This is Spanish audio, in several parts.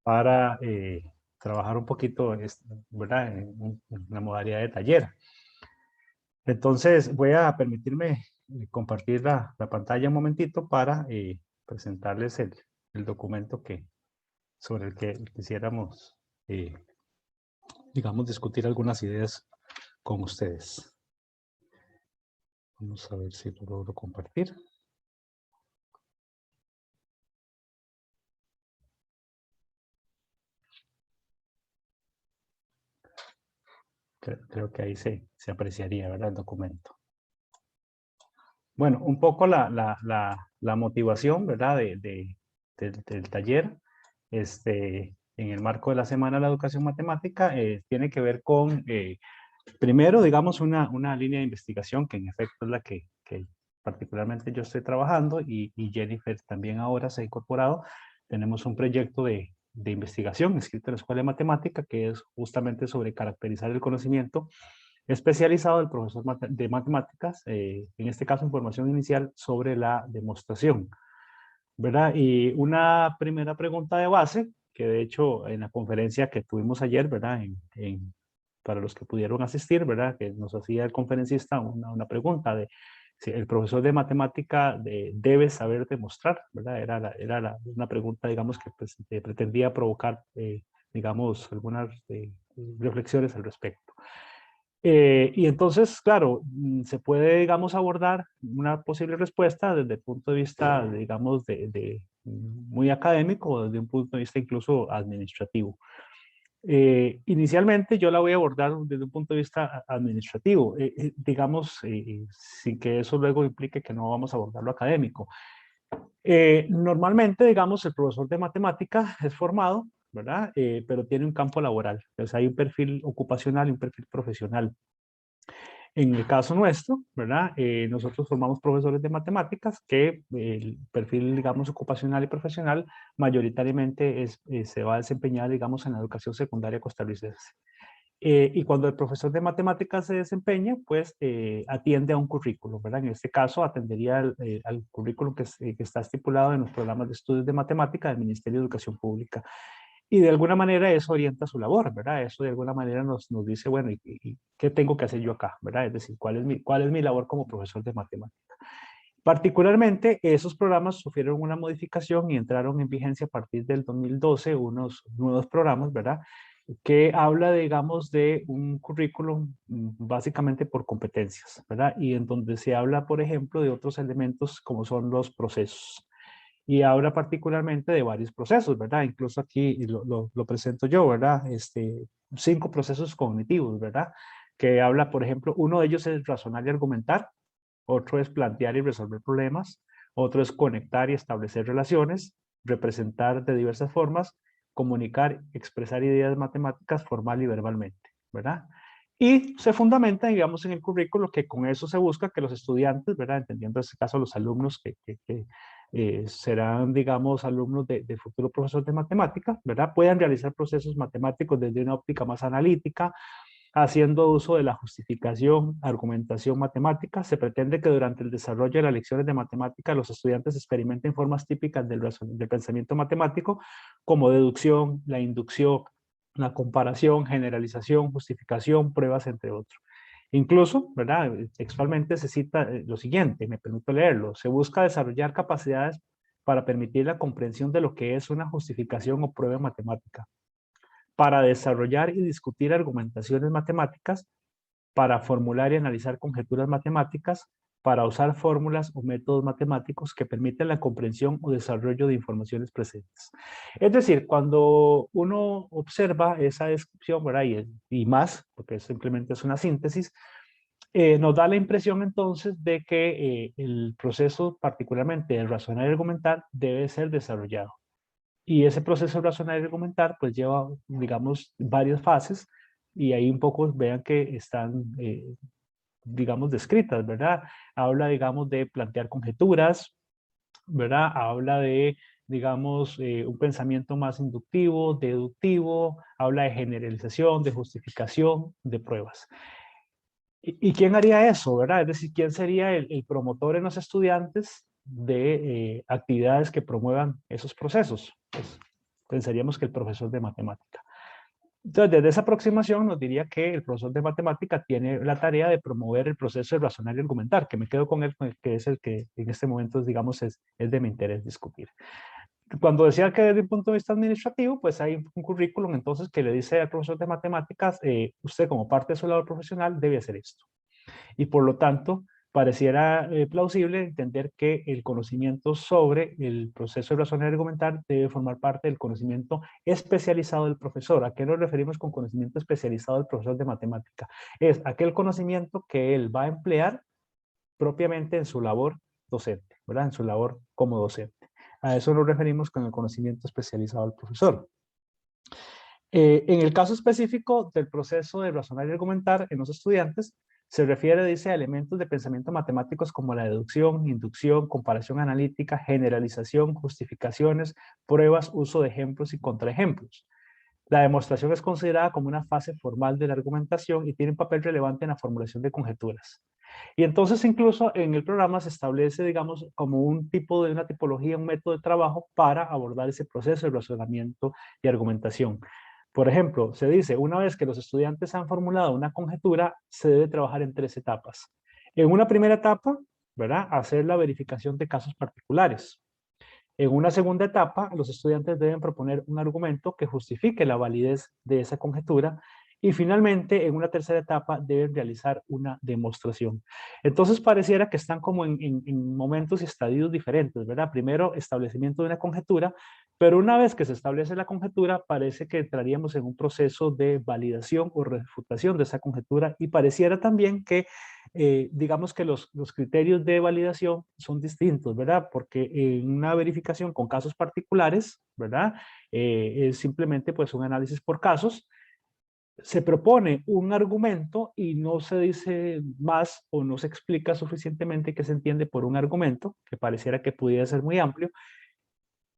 para trabajar un poquito, ¿verdad? En la modalidad de taller. Entonces voy a permitirme compartir la pantalla un momentito para presentarles el documento sobre el que quisiéramos, digamos, discutir algunas ideas con ustedes. Vamos a ver si lo logro compartir. Creo que ahí se apreciaría, ¿verdad? El documento. Bueno, un poco la motivación, ¿verdad? Del taller, en el marco de la Semana de la Educación Matemática, tiene que ver con, primero, digamos, una línea de investigación que en efecto es la que particularmente yo estoy trabajando y Jennifer también ahora se ha incorporado. Tenemos un proyecto de investigación escrito en la Escuela de Matemática que es justamente sobre caracterizar el conocimiento especializado del profesor de matemáticas, en este caso información inicial sobre la demostración, ¿verdad? Y una primera pregunta de base, que de hecho en la conferencia que tuvimos ayer, ¿verdad? Para los que pudieron asistir, ¿verdad? Que nos hacía el conferencista una pregunta de si el profesor de matemática debe saber demostrar, ¿verdad? Era una pregunta, digamos, que pues, pretendía provocar, digamos, algunas reflexiones al respecto. Y entonces, claro, se puede, digamos, abordar una posible respuesta desde el punto de vista, digamos, muy académico o desde un punto de vista incluso administrativo. Inicialmente yo la voy a abordar desde un punto de vista administrativo, digamos, sin que eso luego implique que no vamos a abordar lo académico. Normalmente, digamos, el profesor de matemática es formado, ¿verdad? Pero tiene un campo laboral, entonces hay un perfil ocupacional y un perfil profesional. En el caso nuestro, ¿verdad? Nosotros formamos profesores de matemáticas que el perfil, digamos, ocupacional y profesional mayoritariamente se va a desempeñar, digamos, en la educación secundaria costarricense. Y cuando el profesor de matemáticas se desempeña, pues atiende a un currículo, ¿verdad? En este caso atendería al currículo que está estipulado en los programas de estudios de matemática del Ministerio de Educación Pública. Y de alguna manera eso orienta su labor, ¿verdad? Eso de alguna manera nos dice, bueno, ¿y qué tengo que hacer yo acá, ¿verdad? Es decir, ¿cuál es mi labor como profesor de matemática? Particularmente, esos programas sufrieron una modificación y entraron en vigencia a partir del 2012, unos nuevos programas, ¿verdad? Que habla, digamos, de un currículum básicamente por competencias, ¿verdad? Y en donde se habla, por ejemplo, de otros elementos como son los procesos. Y habla particularmente de varios procesos, ¿verdad? Incluso aquí lo presento yo, ¿verdad? 5 procesos cognitivos, ¿verdad? Que habla, por ejemplo, uno de ellos es razonar y argumentar, otro es plantear y resolver problemas, otro es conectar y establecer relaciones, representar de diversas formas, comunicar, expresar ideas matemáticas formal y verbalmente, ¿verdad? Y se fundamenta, digamos, en el currículo que con eso se busca que los estudiantes, ¿verdad? Entendiendo en este caso los alumnos que serán, digamos, alumnos de futuro profesor de matemática, ¿verdad? Puedan realizar procesos matemáticos desde una óptica más analítica, haciendo uso de la justificación, argumentación matemática. Se pretende que durante el desarrollo de las lecciones de matemática los estudiantes experimenten formas típicas del pensamiento matemático como deducción, la inducción, la comparación, generalización, justificación, pruebas, entre otros. Incluso, ¿verdad? Textualmente se cita lo siguiente, me permito leerlo. Se busca desarrollar capacidades para permitir la comprensión de lo que es una justificación o prueba matemática, para desarrollar y discutir argumentaciones matemáticas, para formular y analizar conjeturas matemáticas, para usar fórmulas o métodos matemáticos que permiten la comprensión o desarrollo de informaciones presentes. Es decir, cuando uno observa esa descripción, ¿verdad? Y más, porque simplemente es una síntesis, nos da la impresión entonces de que el proceso, particularmente el razonar y argumentar, debe ser desarrollado. Y ese proceso de razonar y argumentar pues lleva, digamos, varias fases y ahí un poco vean que están, digamos, descritas, ¿verdad? Habla, digamos, de plantear conjeturas, ¿verdad? Habla de, digamos, un pensamiento más inductivo, deductivo, habla de generalización, de justificación, de pruebas. ¿Y quién haría eso, verdad? Es decir, ¿quién sería el promotor en los estudiantes de actividades que promuevan esos procesos? Pues, pensaríamos que el profesor de matemática. Entonces, desde esa aproximación nos diría que el profesor de matemática tiene la tarea de promover el proceso de razonar y argumentar, que me quedo con él, que es el que en este momento, digamos, es de mi interés discutir. Cuando decía que desde un punto de vista administrativo, pues hay un currículum entonces que le dice al profesor de matemáticas, usted como parte de su labor profesional debe hacer esto. Y por lo tanto, pareciera plausible entender que el conocimiento sobre el proceso de razonar y argumentar debe formar parte del conocimiento especializado del profesor. ¿A qué nos referimos con conocimiento especializado del profesor de matemática? Es aquel conocimiento que él va a emplear propiamente en su labor docente, ¿verdad? En su labor como docente. A eso nos referimos con el conocimiento especializado del profesor. En el caso específico del proceso de razonar y argumentar en los estudiantes, se refiere, dice, a elementos de pensamiento matemáticos como la deducción, inducción, comparación analítica, generalización, justificaciones, pruebas, uso de ejemplos y contraejemplos. La demostración es considerada como una fase formal de la argumentación y tiene un papel relevante en la formulación de conjeturas. Y entonces incluso en el programa se establece, digamos, como un tipo de una tipología, un método de trabajo para abordar ese proceso de razonamiento y argumentación. Por ejemplo, se dice, una vez que los estudiantes han formulado una conjetura, se debe trabajar en 3 etapas. En una primera etapa, ¿verdad? Hacer la verificación de casos particulares. En una segunda etapa, los estudiantes deben proponer un argumento que justifique la validez de esa conjetura y finalmente, en una tercera etapa, deben realizar una demostración. Entonces, pareciera que están como en momentos y estadios diferentes, ¿verdad? Primero, establecimiento de una conjetura, pero una vez que se establece la conjetura, parece que entraríamos en un proceso de validación o refutación de esa conjetura y pareciera también que digamos que los criterios de validación son distintos, ¿verdad? Porque en una verificación con casos particulares, ¿verdad? Es simplemente pues un análisis por casos. Se propone un argumento y no se dice más o no se explica suficientemente qué se entiende por un argumento, que pareciera que pudiera ser muy amplio.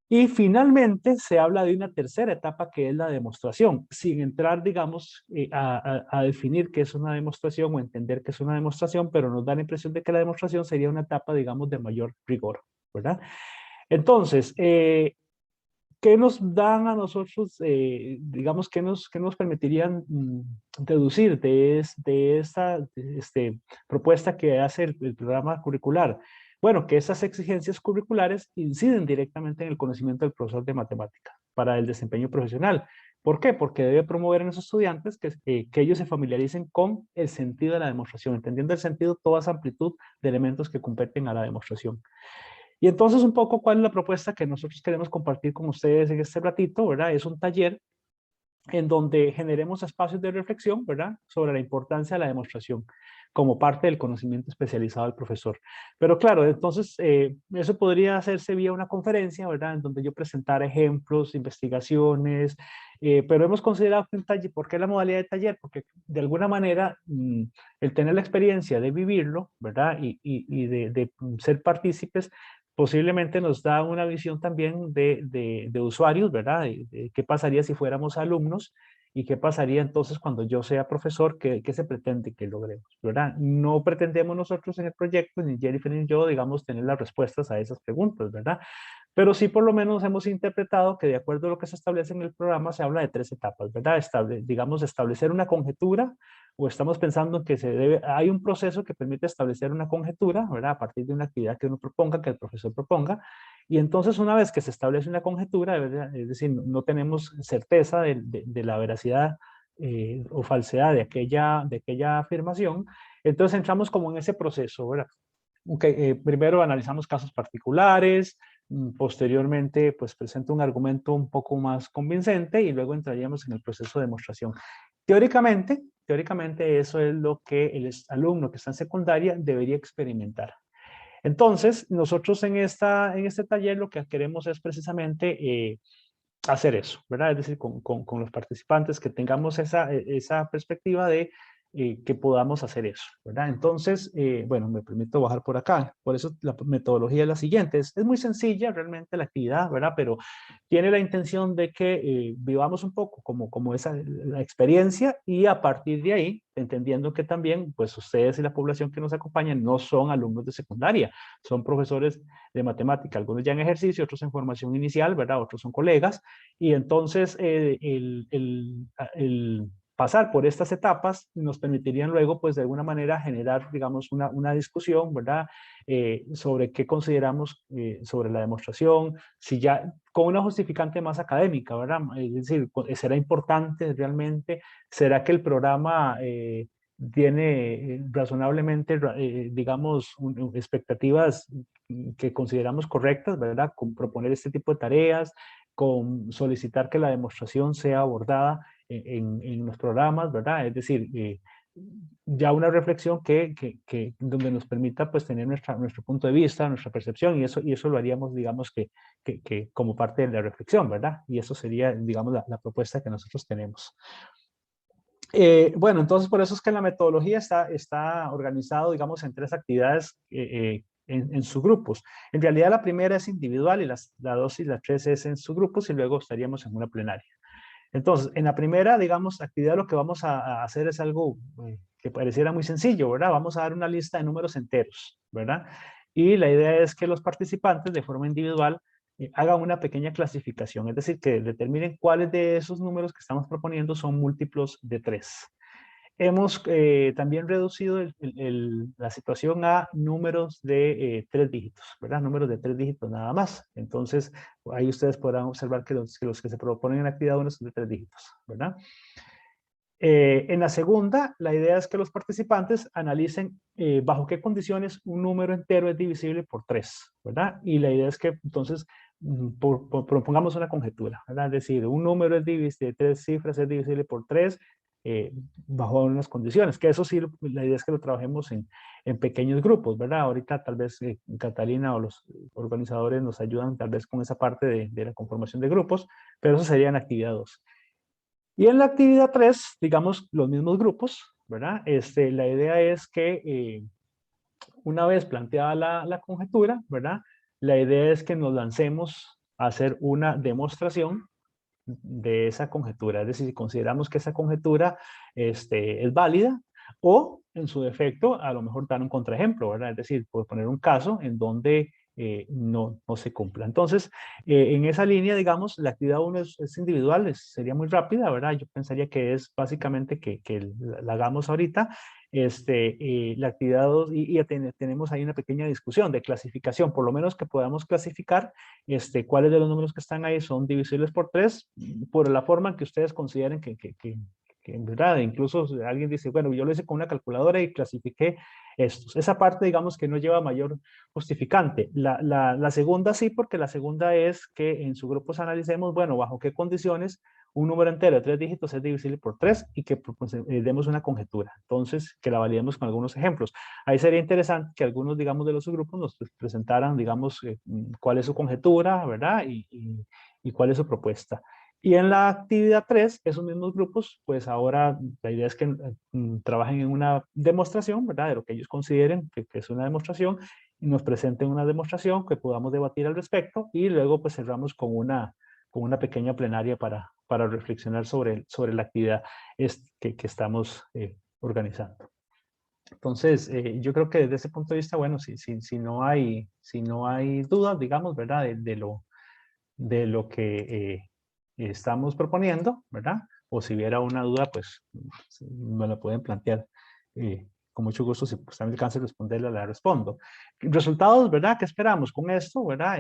Y finalmente se habla de una tercera etapa que es la demostración, sin entrar, digamos, a definir qué es una demostración o entender qué es una demostración, pero nos da la impresión de que la demostración sería una etapa, digamos, de mayor rigor, ¿verdad? Entonces, ¿qué nos dan a nosotros, digamos, qué nos permitirían deducir de esta propuesta que hace el programa curricular? Bueno, que esas exigencias curriculares inciden directamente en el conocimiento del profesor de matemática para el desempeño profesional. ¿Por qué? Porque debe promover en los estudiantes que ellos se familiaricen con el sentido de la demostración, entendiendo el sentido toda esa amplitud de elementos que competen a la demostración. Y entonces un poco cuál es la propuesta que nosotros queremos compartir con ustedes en este ratito, ¿verdad? Es un taller en donde generemos espacios de reflexión, ¿verdad? Sobre la importancia de la demostración como parte del conocimiento especializado del profesor. Pero claro, entonces eso podría hacerse vía una conferencia, ¿verdad? En donde yo presentara ejemplos, investigaciones, pero hemos considerado un taller. ¿Por qué la modalidad de taller? Porque de alguna manera el tener la experiencia de vivirlo, ¿verdad? Y de ser partícipes, posiblemente nos da una visión también de usuarios, ¿verdad? De qué pasaría si fuéramos alumnos y qué pasaría entonces cuando yo sea profesor, qué se pretende que logremos, ¿verdad? No pretendemos nosotros en el proyecto, ni Jennifer ni yo, digamos, tener las respuestas a esas preguntas, ¿verdad? Pero sí por lo menos hemos interpretado que de acuerdo a lo que se establece en el programa se habla de 3 etapas, ¿verdad? Digamos, establecer una conjetura o estamos pensando que hay un proceso que permite establecer una conjetura, ¿verdad? A partir de una actividad que uno proponga, que el profesor proponga, y entonces una vez que se establece una conjetura, ¿verdad? Es decir, no tenemos certeza de la veracidad o falsedad de aquella afirmación, entonces entramos como en ese proceso, ¿verdad? Okay, primero analizamos casos particulares, posteriormente pues presento un argumento un poco más convincente y luego entraríamos en el proceso de demostración. Teóricamente eso es lo que el alumno que está en secundaria debería experimentar. Entonces, nosotros en este taller lo que queremos es precisamente hacer eso, ¿verdad? Es decir, con los participantes que tengamos esa perspectiva de que podamos hacer eso, ¿verdad? Entonces, bueno, me permito bajar por acá. Por eso la metodología es la siguiente. Es muy sencilla realmente la actividad, ¿verdad? Pero tiene la intención de que vivamos un poco como esa la experiencia y a partir de ahí, entendiendo que también, pues ustedes y la población que nos acompañan no son alumnos de secundaria, son profesores de matemática, algunos ya en ejercicio, otros en formación inicial, ¿verdad? Otros son colegas. Y entonces el pasar por estas etapas nos permitirían luego, pues de alguna manera, generar, digamos, una discusión, ¿verdad? Sobre qué consideramos sobre la demostración, si ya con una justificante más académica, ¿verdad? Es decir, ¿será importante realmente? ¿Será que el programa tiene razonablemente, digamos, expectativas que consideramos correctas, ¿verdad? Con proponer este tipo de tareas, con solicitar que la demostración sea abordada en los programas, ¿verdad? Es decir, ya una reflexión donde nos permita pues tener nuestro punto de vista, nuestra percepción, y eso lo haríamos, digamos, que como parte de la reflexión, ¿verdad? Y eso sería, digamos, la propuesta que nosotros tenemos. Bueno, entonces por eso es que la metodología está organizado, digamos, en 3 actividades en subgrupos. En realidad la primera es individual y la 2 y la 3 es en subgrupos y luego estaríamos en una plenaria. Entonces, en la primera, digamos, actividad lo que vamos a hacer es algo que pareciera muy sencillo, ¿verdad? Vamos a dar una lista de números enteros, ¿verdad? Y la idea es que los participantes de forma individual hagan una pequeña clasificación, es decir, que determinen cuáles de esos números que estamos proponiendo son múltiplos de 3. Hemos también reducido la situación a números de 3 dígitos, ¿verdad? Números de 3 dígitos nada más. Entonces, ahí ustedes podrán observar que los que se proponen en actividad 1 son de 3 dígitos, ¿verdad? En la segunda, la idea es que los participantes analicen bajo qué condiciones un número entero es divisible por 3, ¿verdad? Y la idea es que entonces propongamos una conjetura, ¿verdad? Es decir, un número es divisible, de 3 cifras es divisible por 3 bajo unas condiciones, que eso sí, la idea es que lo trabajemos en pequeños grupos, ¿verdad? Ahorita tal vez Catalina o los organizadores nos ayudan tal vez con esa parte de la conformación de grupos, pero eso sería en actividad 2. Y en la actividad 3, digamos, los mismos grupos, ¿verdad? La idea es que una vez planteada la conjetura, ¿verdad? La idea es que nos lancemos a hacer una demostración de esa conjetura. Es decir, si consideramos que esa conjetura es válida o, en su defecto, a lo mejor dar un contraejemplo, ¿verdad? Es decir, por poner un caso en donde no se cumpla. Entonces, en esa línea, digamos, la actividad 1 es individual, sería muy rápida, ¿verdad? Yo pensaría que es básicamente que la hagamos ahorita. La actividad 2, y ya tenemos ahí una pequeña discusión de clasificación, por lo menos que podamos clasificar cuáles de los números que están ahí son divisibles por 3, por la forma en que ustedes consideren que en verdad, incluso alguien dice, bueno, yo lo hice con una calculadora y clasifiqué estos. Esa parte, digamos, que no lleva mayor justificante. La segunda sí, porque la segunda es que en su grupo analicemos, bueno, bajo qué condiciones un número entero de 3 dígitos es divisible por 3 y que pues, demos una conjetura. Entonces, que la validemos con algunos ejemplos. Ahí sería interesante que algunos, digamos, de los subgrupos nos presentaran, digamos, cuál es su conjetura, ¿verdad? Y cuál es su propuesta. Y en la actividad 3, esos mismos grupos, pues ahora la idea es que trabajen en una demostración, ¿verdad? De lo que ellos consideren que es una demostración y nos presenten una demostración que podamos debatir al respecto y luego pues cerramos con una pequeña plenaria para reflexionar sobre la actividad que estamos organizando. Entonces, yo creo que desde ese punto de vista, bueno, si no hay dudas, digamos, ¿verdad? De lo que estamos proponiendo, ¿verdad? O si hubiera una duda, pues me la pueden plantear. Con mucho gusto, si pues, también alcance a responderla, la respondo. Resultados, ¿verdad? ¿Qué esperamos con esto, verdad?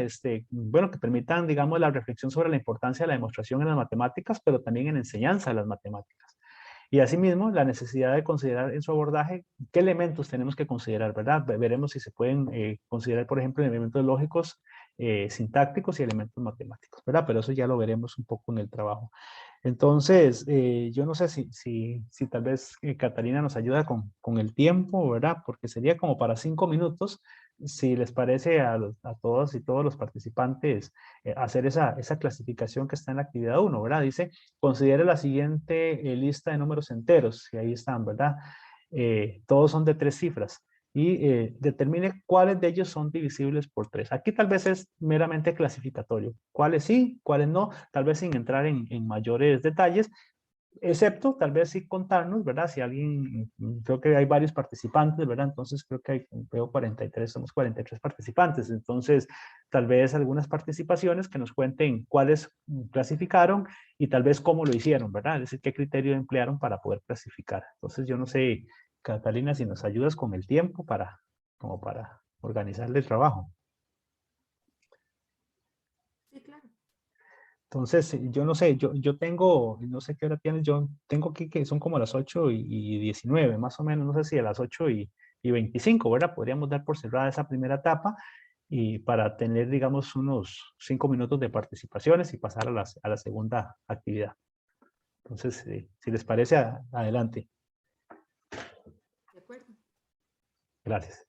Bueno, que permitan, digamos, la reflexión sobre la importancia de la demostración en las matemáticas, pero también en enseñanza de las matemáticas. Y asimismo, la necesidad de considerar en su abordaje qué elementos tenemos que considerar, ¿verdad? Veremos si se pueden considerar, por ejemplo, elementos lógicos, sintácticos y elementos matemáticos, ¿verdad? Pero eso ya lo veremos un poco en el trabajo. Entonces, yo no sé si tal vez Catalina nos ayuda con el tiempo, ¿verdad? Porque sería como para 5 minutos, si les parece a todos y todos los participantes hacer esa clasificación que está en la actividad 1, ¿verdad? Dice, considere la siguiente lista de números enteros, y ahí están, ¿verdad? todos son de 3 cifras. Y determine cuáles de ellos son divisibles por 3. Aquí tal vez es meramente clasificatorio. Cuáles sí, cuáles no, tal vez sin entrar en mayores detalles, excepto tal vez sí contarnos, ¿verdad? Si alguien, creo que hay varios participantes, ¿verdad? Entonces creo que hay, veo 43, somos 43 participantes, entonces tal vez algunas participaciones que nos cuenten cuáles clasificaron y tal vez cómo lo hicieron, ¿verdad? Es decir, qué criterio emplearon para poder clasificar. Entonces yo no sé, Catalina, si nos ayudas con el tiempo para, como para organizarle el trabajo. Sí, claro. Entonces, yo no sé, yo tengo, no sé qué hora tienes, yo tengo aquí que son como las 8:19, más o menos, no sé si a las 8:25, ¿verdad? Podríamos dar por cerrada esa primera etapa y para tener, digamos, unos 5 minutos de participaciones y pasar a la segunda actividad. Entonces, si les parece, adelante. De acuerdo. Gracias.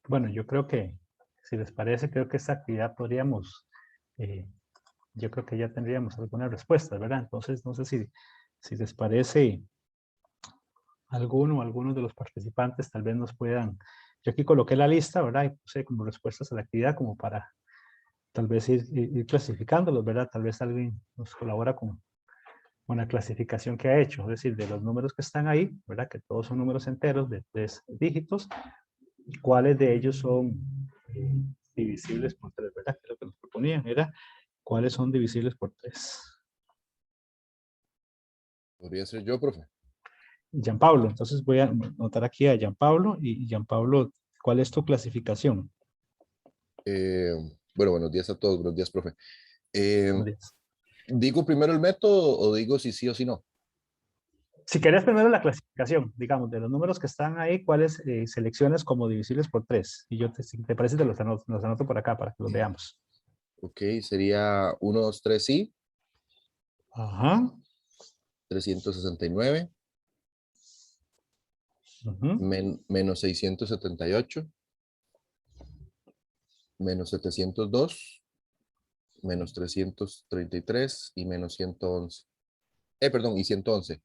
Bueno, yo creo que, si les parece, creo que esta actividad podríamos, yo creo que ya tendríamos algunas respuestas, ¿verdad? Entonces, no sé si les parece, alguno o algunos de los participantes tal vez nos puedan, yo aquí coloqué la lista, ¿verdad? Y puse como respuestas a la actividad como para tal vez ir clasificándolos, ¿verdad? Tal vez alguien nos colabora con la clasificación que ha hecho, es decir, de los números que están ahí, ¿verdad? Que todos son números enteros de 3 dígitos, cuáles de ellos son divisibles por 3, ¿verdad? Que lo que nos proponían era cuáles son divisibles por 3. Podría ser yo, profe. Gianpablo, entonces voy a anotar aquí a Gianpablo y Gianpablo, ¿cuál es tu clasificación? Bueno, buenos días a todos, buenos días, profe. Buenos días. ¿Digo primero el método o digo si sí o si no? Si querés primero la clasificación, digamos, de los números que están ahí, ¿cuáles selecciones como divisibles por 3? Y yo, si te parece, te los anoto por acá para que los veamos. Ok, sería 1, 2, 3, sí, Ajá. 369, Ujú. menos 678, menos 702, menos 333 y menos 111. Perdón, y 111.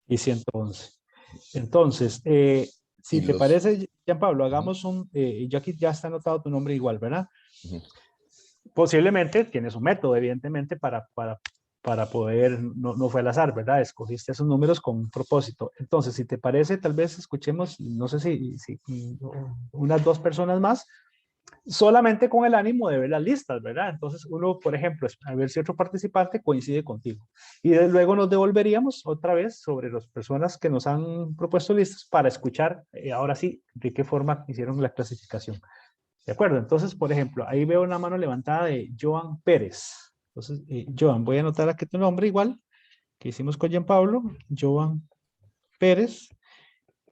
Y 111. Entonces, si Y te los... parece, Gianpablo, Ujú, hagamos yo aquí ya está anotado tu nombre igual, ¿verdad? ujú. Posiblemente tienes un método, evidentemente, para poder, no fue al azar, ¿verdad? Escogiste esos números con un propósito. Entonces, si te parece, tal vez escuchemos, no sé si unas 2 personas más, solamente con el ánimo de ver las listas, ¿verdad? Entonces, uno, por ejemplo, a ver si otro participante coincide contigo. Y luego nos devolveríamos otra vez sobre las personas que nos han propuesto listas para escuchar, ahora sí, de qué forma hicieron la clasificación. ¿De acuerdo? Entonces, por ejemplo, ahí veo una mano levantada de Joan Pérez. Entonces, Joan, voy a anotar aquí tu nombre igual que hicimos con Jean Pablo, Joan Pérez,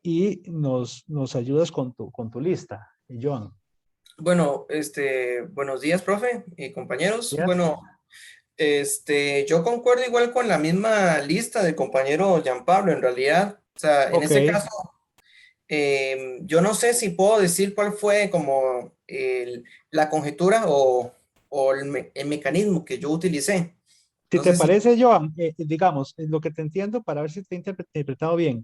y nos ayudas con tu lista, Joan. Bueno, buenos días, profe y compañeros. ¿Días? Bueno, yo concuerdo igual con la misma lista del compañero Gianpablo, en realidad. O sea, en Ok, ese caso, yo no sé si puedo decir cuál fue como la conjetura o el mecanismo que yo utilicé. si No te sé si... parece, Joan, digamos, lo que te entiendo para ver si te he interpretado bien.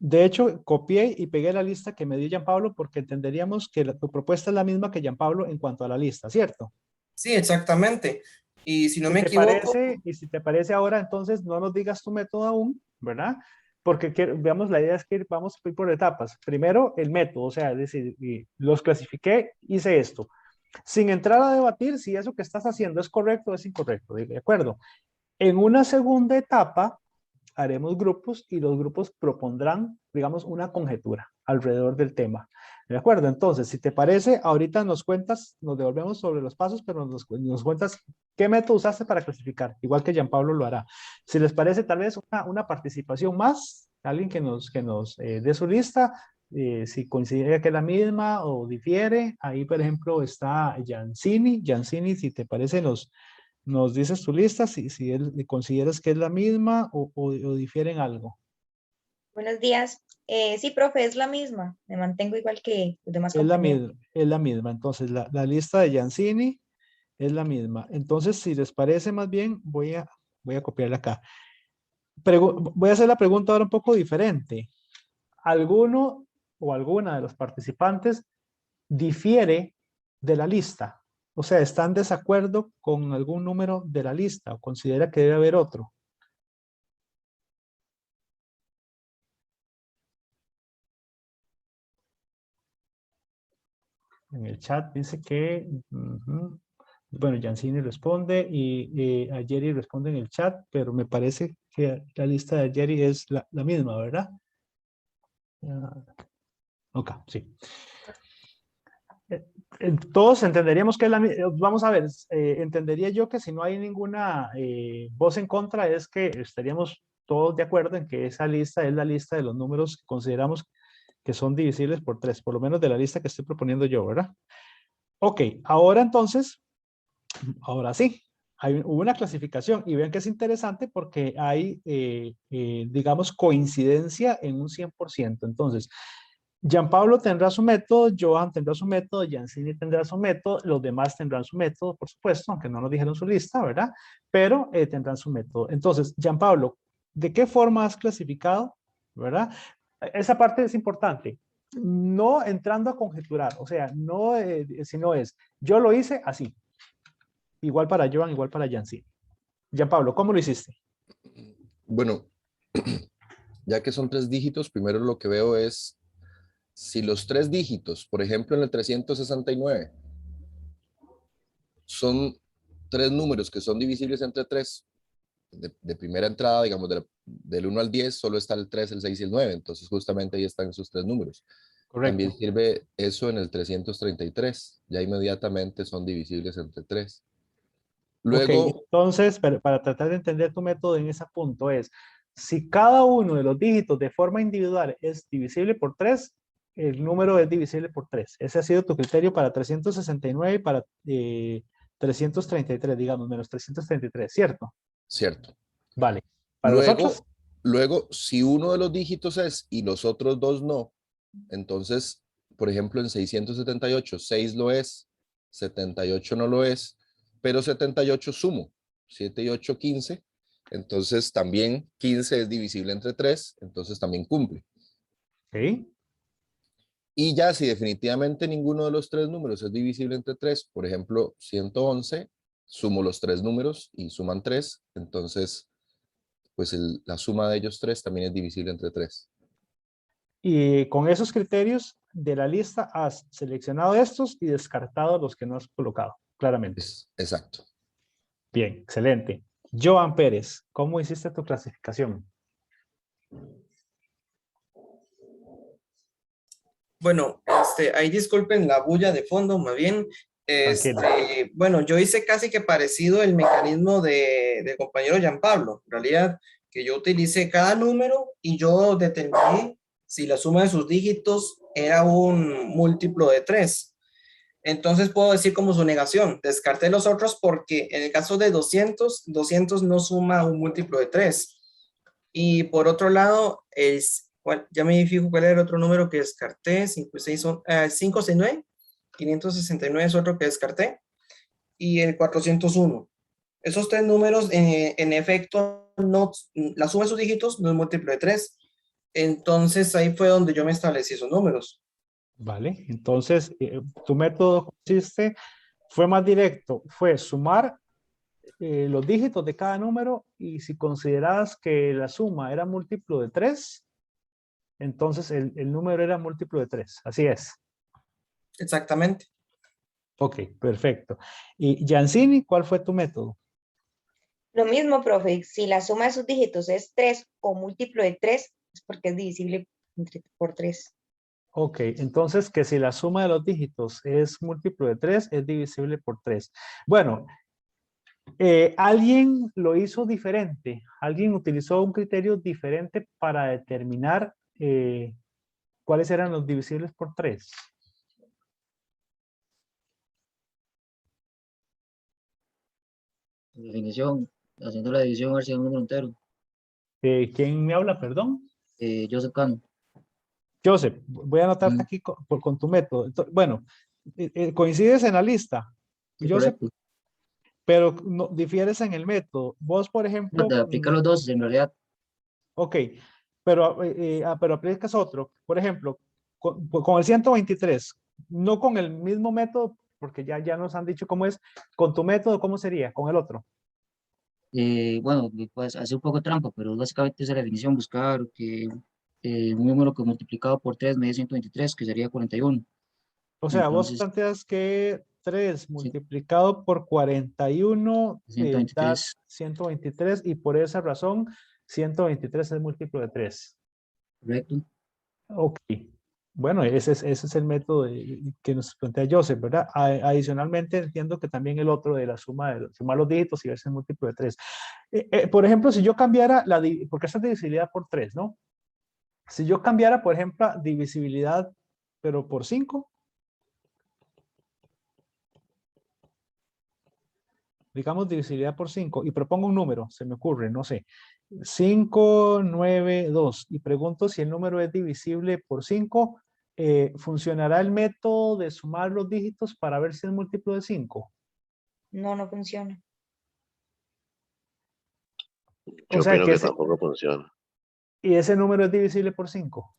De hecho, copié y pegué la lista que me dio Jean Pablo porque entenderíamos que tu propuesta es la misma que Jean Pablo en cuanto a la lista, ¿cierto? Sí, exactamente. Y si no Si me te equivoco, parece, y si te parece ahora, entonces no nos digas tu método aún, ¿verdad? Porque veamos, la idea es que vamos a ir por etapas. Primero, el método, o sea, es decir, los clasifiqué, hice esto. Sin entrar a debatir si eso que estás haciendo es correcto o es incorrecto, ¿de acuerdo? En una segunda etapa, haremos grupos y los grupos propondrán, digamos, una conjetura alrededor del tema. ¿De acuerdo? Entonces, si te parece, ahorita nos cuentas, nos devolvemos sobre los pasos, pero nos cuentas qué método usaste para clasificar, igual que Gianpablo lo hará. Si les parece, tal vez una participación más, alguien que nos dé su lista, si considera que es la misma o difiere. Ahí, por ejemplo, está Jancini. Jancini, si te parece, nos dices tu lista, si él consideras que es la misma o difieren algo. Buenos días. Sí, profe, es la misma. Me mantengo igual que los demás Es la compañeros. misma, es la misma. Entonces, la lista de Jancini es la misma. Entonces, si les parece más bien, voy a copiarla acá. Voy a hacer la pregunta ahora un poco diferente. ¿Alguno o alguna de los participantes difiere de la lista? O sea, ¿está en desacuerdo con algún número de la lista o considera que debe haber otro? En el chat dice que, bueno, Jancini responde y a Jerry responde en el chat, pero me parece que la lista de Jerry es la misma, ¿verdad? Ok, sí. Todos entenderíamos que es la misma. Vamos a ver, entendería yo que si no hay ninguna voz en contra, es que estaríamos todos de acuerdo en que esa lista es la lista de los números que consideramos que son divisibles por 3, por lo menos de la lista que estoy proponiendo yo, ¿verdad? Ok, ahora entonces, ahora sí, hubo una clasificación y vean que es interesante porque hay, digamos, coincidencia en un 100%. Entonces, Gianpablo tendrá su método, Johan tendrá su método, Yancini tendrá su método, los demás tendrán su método, por supuesto, aunque no nos dijeron su lista, ¿verdad? Pero tendrán su método. Entonces, Gianpablo, ¿de qué forma has clasificado? ¿Verdad? Esa parte es importante. No entrando a conjeturar, o sea, no, sino es, yo lo hice así. Igual para Johan, igual para Yancini. Gianpablo, ¿cómo lo hiciste? Bueno, ya que son 3 dígitos, primero lo que veo es si los 3 dígitos, por ejemplo, en el 369, son 3 números que son divisibles entre 3, de primera entrada, digamos, del 1 al 10, solo está el 3, el 6 y el 9. Entonces, justamente ahí están esos 3 números. Correcto. También sirve eso en el 333. Ya inmediatamente son divisibles entre 3. Luego, Ok, entonces, para tratar de entender tu método en ese punto es, si cada uno de los dígitos de forma individual es divisible por 3, el número es divisible por 3. Ese ha sido tu criterio para 369 y para 333, digamos, menos 333, ¿cierto? cierto. Vale. Para los Luego, otros, si uno de los dígitos es y los otros 2 no, entonces, por ejemplo, en 678, 6 lo es, 78 no lo es, pero 78 sumo, 7 y 8, 15. Entonces, también 15 es divisible entre 3, entonces también cumple. ok. Y ya si definitivamente ninguno de los 3 números es divisible entre 3, por ejemplo, 111, sumo los 3 números y suman 3, entonces pues la suma de ellos 3 también es divisible entre 3. Y con esos criterios de la lista has seleccionado estos y descartado los que no has colocado, claramente. Exacto. Bien, excelente. Joan Pérez, ¿cómo hiciste tu clasificación? Bueno, ahí disculpen la bulla de fondo, más bien. Tranquilo. Bueno, yo hice casi que parecido el mecanismo del compañero Gianpablo. En realidad, que yo utilicé cada número y yo determiné si la suma de sus dígitos era un múltiplo de 3. Entonces puedo decir como su negación, descarté los otros porque en el caso de 200, 200 no suma un múltiplo de 3. Y por otro lado, ya me fijo cuál era el otro número que descarté, 569, 569 es otro que descarté, y el 401. Esos 3 números, en efecto, no, la suma de sus dígitos no es múltiplo de 3. Entonces ahí fue donde yo me establecí esos números. Vale, entonces tu método fue más directo, fue sumar los dígitos de cada número y si considerabas que la suma era múltiplo de 3, entonces el número era múltiplo de 3, así es. Exactamente. Ok, perfecto. Y Yancini, ¿cuál fue tu método? Lo mismo, profe, si la suma de sus dígitos es 3 o múltiplo de 3, es porque es divisible por 3. Ok, entonces que si la suma de los dígitos es múltiplo de 3, es divisible por 3. Bueno, alguien lo hizo diferente, alguien utilizó un criterio diferente para determinar cuáles eran los divisibles por 3. Definición, haciendo la división hacia un número entero. ¿Quién me habla, perdón? Joseph Cano. Joseph, voy a anotarte aquí con tu método. Bueno, coincides en la lista, Sí, Joseph, correcto. pero no, difieres en el método. Vos, por ejemplo, Te aplica los dos, en realidad. ok, pero aplicas otro. Por ejemplo, con el 123, no con el mismo método, porque ya nos han dicho cómo es. Con tu método, ¿cómo sería? Con el otro. Bueno, pues hace un poco trampa, pero básicamente es la definición, buscar que un número que multiplicado por 3 me dé 123, que sería 41. O sea, vos Entonces, planteas que 3 sí, multiplicado por 41 da 123, 123 y por esa razón 123 es múltiplo de 3. correcto. Ok. Bueno, ese es el método que nos plantea Joseph, ¿verdad? Adicionalmente, entiendo que también el otro de la suma de sumar los dígitos y ver si es múltiplo de 3. Por ejemplo, si yo cambiara porque esa es divisibilidad por 3, ¿no? Si yo cambiara, por ejemplo, divisibilidad, pero por 5, digamos divisibilidad por 5, y propongo un número, se me ocurre, no sé, 5, 9, 2, y pregunto si el número es divisible por 5, ¿funcionará el método de sumar los dígitos para ver si es múltiplo de 5? No, no funciona. O Yo sea opino que que tampoco funciona. y ese número es divisible por 5.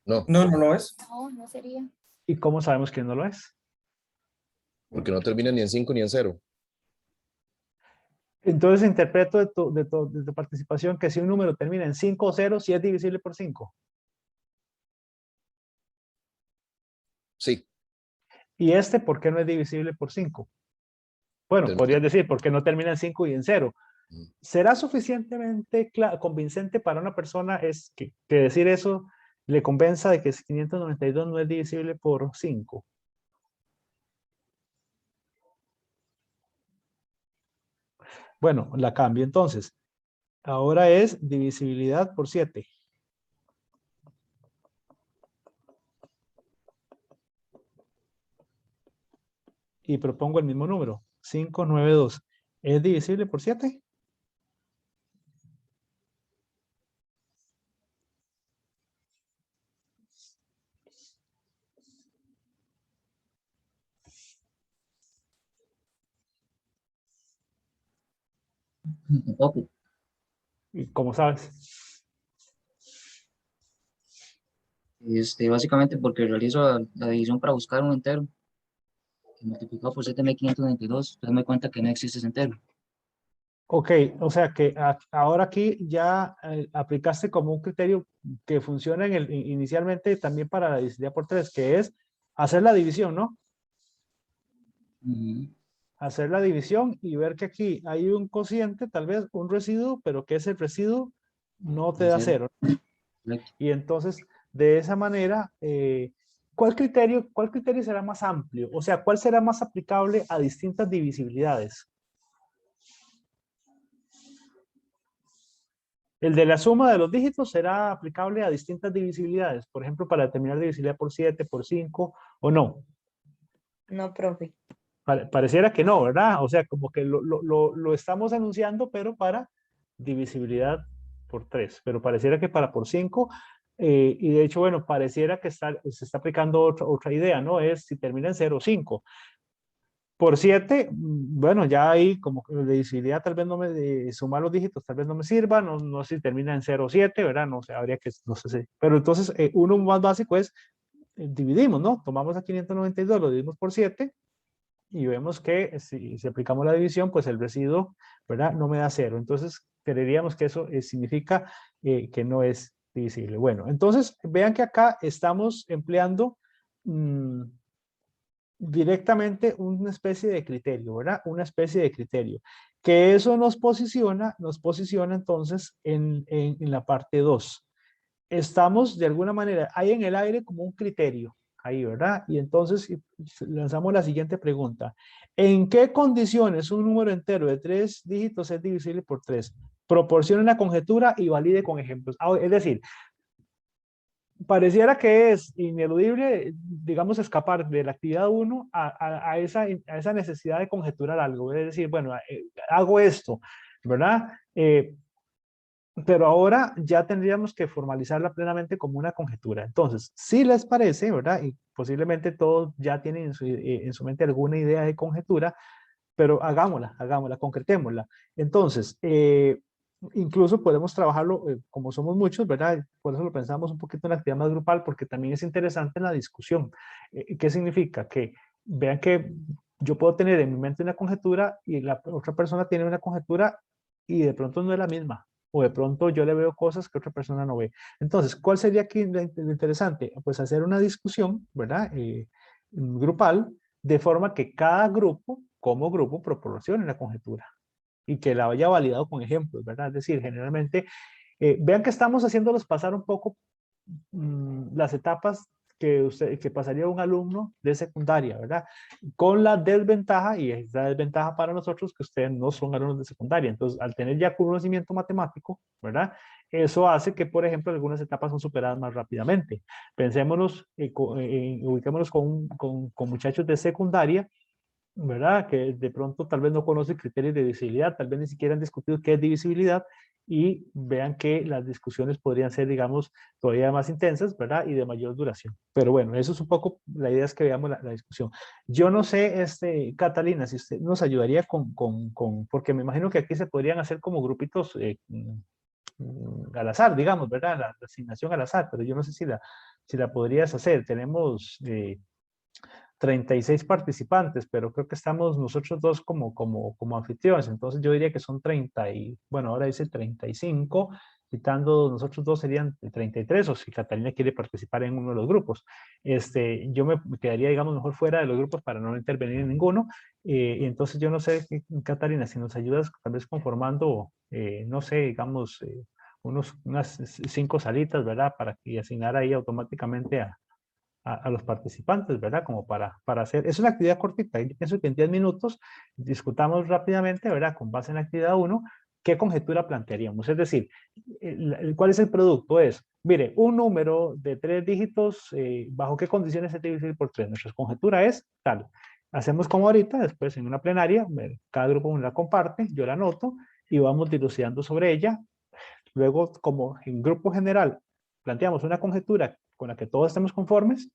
No, No, no lo es. No, no sería. ¿Y cómo sabemos que no lo es? porque no termina ni en 5 ni en 0. Entonces interpreto de tu participación que si un número termina en 5 o 0, sí es divisible por 5. Sí, ¿Y este por qué no es divisible por 5? Bueno, termina. podrías decir, ¿por qué no termina en 5 y en 0? Mm. ¿Será suficientemente convincente para una persona es que decir eso le convenza de que 592 no es divisible por 5? Bueno, la cambio entonces. Ahora es divisibilidad por 7. Y propongo el mismo número, 592. ¿Es divisible por 7? Tampoco. ¿Y cómo sabes? Básicamente porque realizo la división para buscar un entero. Y multiplicado por 7 me da 592. Entonces me doy cuenta que no existe ese entero. Ok, o sea que ahora aquí ya aplicaste como un criterio que funciona inicialmente también para la divisibilidad por 3, que es hacer la división, ¿no? Ujú. Hacer la división y ver que aquí hay un cociente, tal vez un residuo, pero que ese residuo no te En da cero. 0. Correcto. Y entonces, de esa manera, cuál criterio será más amplio? O sea, ¿cuál será más aplicable a distintas divisibilidades? El de la suma de los dígitos será aplicable a distintas divisibilidades, por ejemplo, para determinar divisibilidad por 7, por 5, o no. No, profe. Pareciera que no, ¿verdad? O sea, como que lo estamos anunciando, pero para divisibilidad por 3. Pero pareciera que para por 5, y de hecho, bueno, pareciera que se está aplicando otra idea, ¿no? Es si termina en 0 o 5. Por 7, bueno, ya ahí como que de divisibilidad tal vez no me, de sumar los dígitos tal vez no me sirva, no sé si termina en 0 o 7, ¿verdad? No sé, habría que, no sé si. Pero entonces, uno más básico es, dividimos, ¿no? Tomamos a 592, lo dividimos por 7, y vemos que si aplicamos la división, pues el residuo, ¿verdad? No me da 0. Entonces, creeríamos que eso significa que no es divisible. Bueno, entonces, vean que acá estamos empleando directamente una especie de criterio, ¿verdad? Una especie de criterio. Que eso nos posiciona entonces en la parte 2. Estamos de alguna manera, hay en el aire como un criterio, ahí, ¿verdad? Y entonces lanzamos la siguiente pregunta. ¿En qué condiciones un número entero de 3 dígitos es divisible por 3? Proporcione una conjetura y valide con ejemplos. Es decir, pareciera que es ineludible, digamos, escapar de la actividad 1 a esa necesidad de conjeturar algo. Es decir, bueno, hago esto, ¿verdad? Pero ahora ya tendríamos que formalizarla plenamente como una conjetura. Entonces, si les parece, ¿verdad? Y posiblemente todos ya tienen en su mente alguna idea de conjetura, pero hagámosla, concretémosla. Entonces, incluso podemos trabajarlo, como somos muchos, ¿verdad? Por eso lo pensamos un poquito en la actividad más grupal, porque también es interesante en la discusión. ¿Qué significa? Que vean que yo puedo tener en mi mente una conjetura y la otra persona tiene una conjetura y de pronto no es la misma. O de pronto yo le veo cosas que otra persona no ve. Entonces, ¿cuál sería aquí lo interesante? Pues hacer una discusión, ¿verdad? Grupal, de forma que cada grupo, como grupo, proporcione la conjetura y que la haya validado con ejemplos, ¿verdad? Es decir, generalmente, vean que estamos haciéndolos pasar un poco las etapas que pasaría un alumno de secundaria, ¿verdad? Con la desventaja, y es la desventaja para nosotros, que ustedes no son alumnos de secundaria. Entonces, al tener ya conocimiento matemático, ¿verdad? Eso hace que, por ejemplo, algunas etapas son superadas más rápidamente. Pensémonos, ubiquémonos con muchachos de secundaria, ¿verdad? Que de pronto tal vez no conocen criterios de divisibilidad, tal vez ni siquiera han discutido qué es divisibilidad, y vean que las discusiones podrían ser, digamos, todavía más intensas, ¿verdad? Y de mayor duración. Pero bueno, eso es un poco, la idea es que veamos la discusión. Yo no sé, Catalina, si usted nos ayudaría porque me imagino que aquí se podrían hacer como grupitos al azar, digamos, ¿verdad? La asignación al azar, pero yo no sé si la podrías hacer. Tenemos 36 participantes, pero creo que estamos nosotros dos como anfitriones, entonces yo diría que son 30 y, bueno, ahora dice 35, quitando nosotros dos serían 33, o si Catalina quiere participar en uno de los grupos. Yo me quedaría, digamos, mejor fuera de los grupos para no intervenir en ninguno, y entonces yo no sé, Catalina, si nos ayudas tal vez conformando, no sé, digamos, unas 5 salitas, ¿verdad? Y asignar ahí automáticamente a los participantes, ¿verdad? Como para hacer, es una actividad cortita, yo pienso que en 10 minutos discutamos rápidamente, ¿verdad? Con base en la actividad 1, ¿qué conjetura plantearíamos? Es decir, ¿cuál es el producto? Es, mire, un número de 3 dígitos, ¿bajo qué condiciones es divisible por 3? Nuestra conjetura es tal. Hacemos como ahorita, después en una plenaria, cada grupo me la comparte, yo la anoto y vamos dilucidando sobre ella. Luego, como en grupo general, planteamos una conjetura con la que todos estemos conformes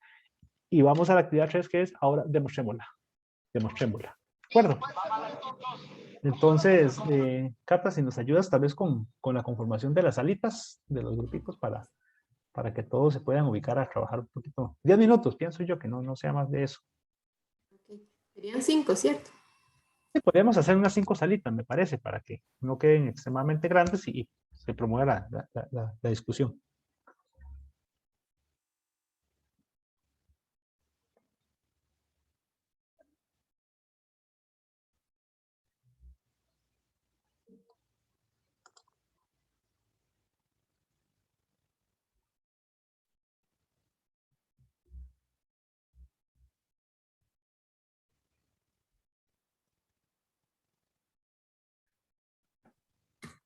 y vamos a la actividad 3 que es ahora demostrémosla. Demostrémosla. ¿De acuerdo? Entonces, Cata, si nos ayudas tal vez con la conformación de las salitas, de los grupitos para que todos se puedan ubicar a trabajar un poquito. 10 minutos, pienso yo, que no sea más de eso. Ok. Serían 5, ¿cierto? Sí, podríamos hacer unas 5 salitas, me parece, para que no queden extremadamente grandes y se promueva la discusión.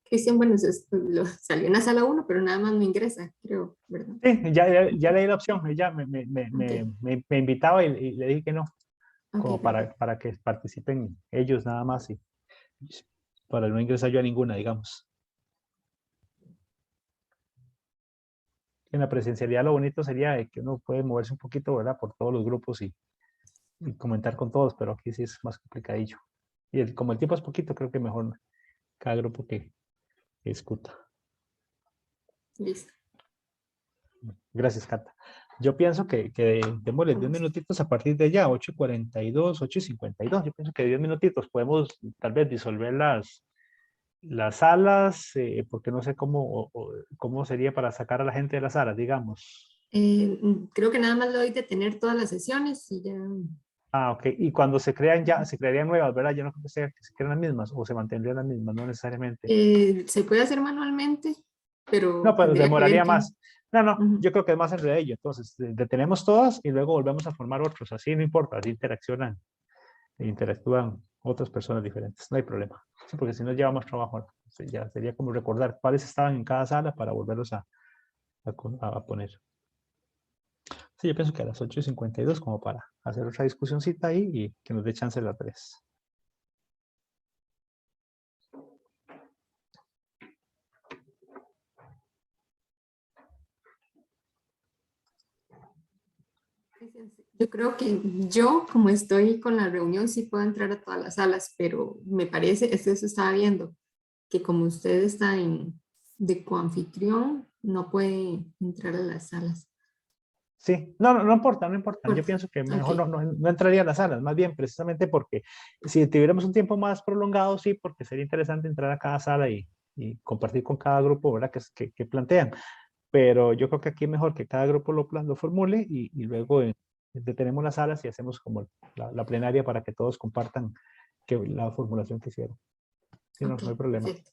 Cristian, bueno, salió en la sala 1, pero nada más no ingresa, creo, ¿verdad? Sí, ya leí la opción, ella Ok. me invitaba y le dije que no, Ok, como perfecto. para que participen ellos nada más y para no ingresar yo a ninguna, digamos. En la presencialidad lo bonito sería de que uno puede moverse un poquito, ¿verdad? Por todos los grupos y comentar con todos, pero aquí sí es más complicadillo. Y como el tiempo es poquito, creo que mejor cada grupo que discuta. Listo. Gracias, Cata. Yo pienso que démosle 10 minutitos a partir de ya, 8:42, 8:52. Yo pienso que 10 minutitos podemos tal vez disolver las salas, porque no sé cómo sería para sacar a la gente de las salas, digamos. Creo que nada más le doy de tener todas las sesiones y ya. Ah, ok. Y cuando se crean ya, se crearían nuevas, ¿verdad? Yo no creo que se creen las mismas o se mantendrían las mismas, no necesariamente. Se puede hacer manualmente, No, pero pero tendría que ver demoraría que. más. No, Ujú. yo creo que es más entre ellos. Entonces, detenemos todas y luego volvemos a formar otros. Así no importa, así interaccionan e interactúan otras personas diferentes. No hay problema. Sí, porque si no llevamos trabajo, ya sería como recordar cuáles estaban en cada sala para volverlos a poner. Sí, yo pienso que a las 8:52 como para hacer otra discusioncita ahí y que nos dé chance a las 3. Yo creo que yo, como estoy con la reunión, sí puedo entrar a todas las salas, pero me parece, esto se estaba viendo, que como usted está de coanfitrión, no puede entrar a las salas. Sí, no importa, no importa. Yo Por- pienso que Ok, mejor no entraría a las salas, más bien precisamente porque si tuviéramos un tiempo más prolongado, sí, porque sería interesante entrar a cada sala y compartir con cada grupo, ¿verdad? Que plantean. Pero yo creo que aquí es mejor que cada grupo lo formule y luego detenemos las salas y hacemos como la plenaria para que todos compartan la formulación que hicieron. Sí, ok, no hay problema. perfecto.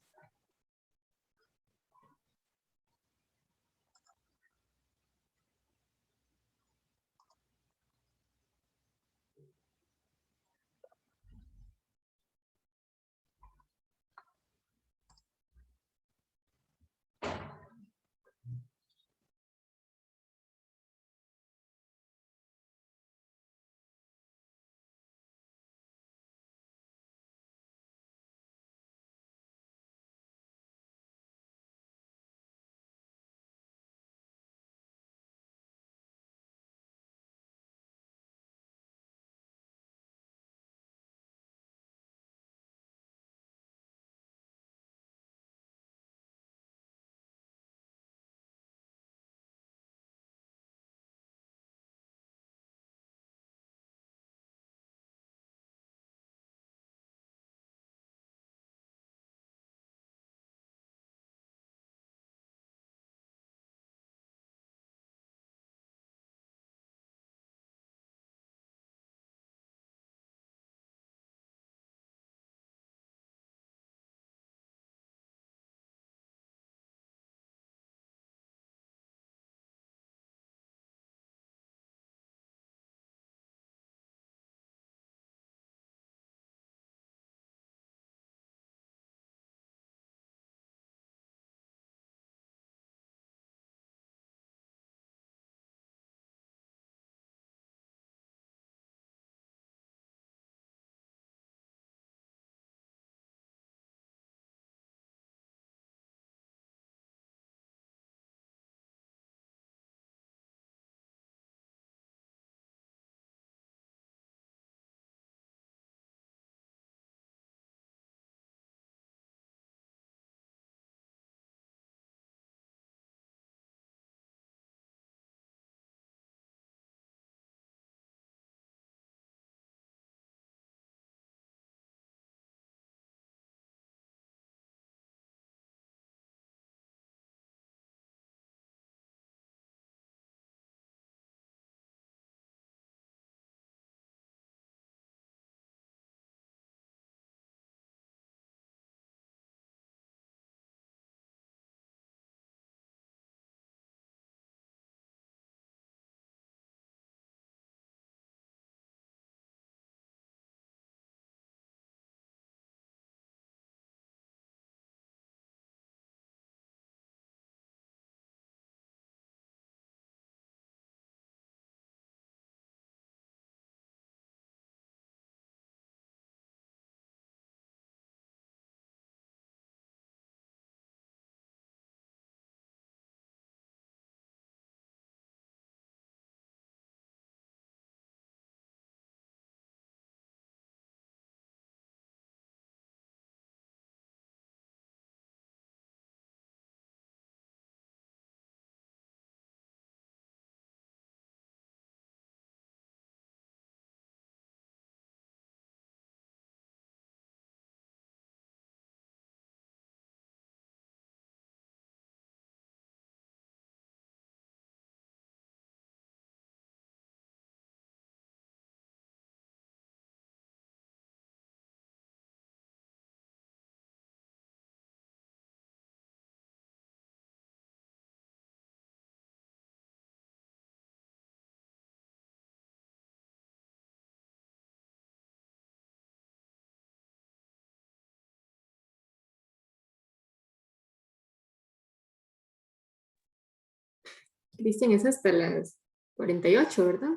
Cristian, es hasta las 48, ¿verdad?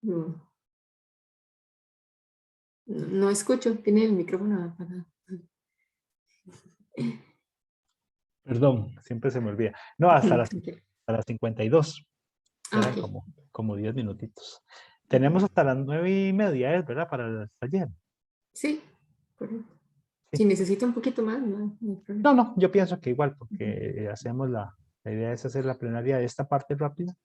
No, no escucho, tiene el micrófono apagado. Perdón, siempre se me olvida. No, hasta las, Ok. hasta las 52. Quedan Ok. como 10 minutitos. Tenemos hasta las 9:30, ¿verdad? Para el taller. Sí, correcto. Sí. Si necesita un poquito más, no hay problema. No, yo pienso que igual, porque hacemos la idea es hacer la plenaria de esta parte rápida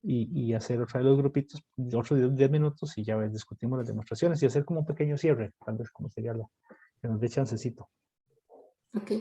y hacer otra de los grupitos, otros 10 minutos y ya discutimos las demostraciones y hacer como un pequeño cierre, tal vez como sería lo que nos dé chancecito. Ok.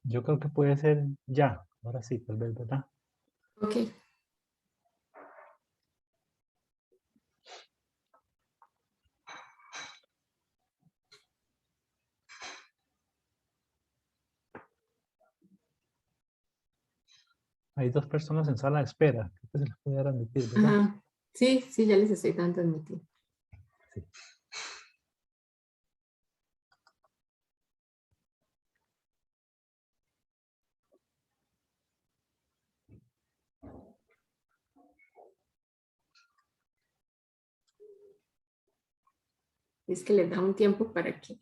Yo creo que puede ser ya, ahora sí, tal vez, ¿verdad? Ok. Hay 2 personas en sala de espera, creo que se les puede admitir, ¿verdad? Ajá. Sí, sí, ya les estoy dando admitir. Sí. Es que les da un tiempo para que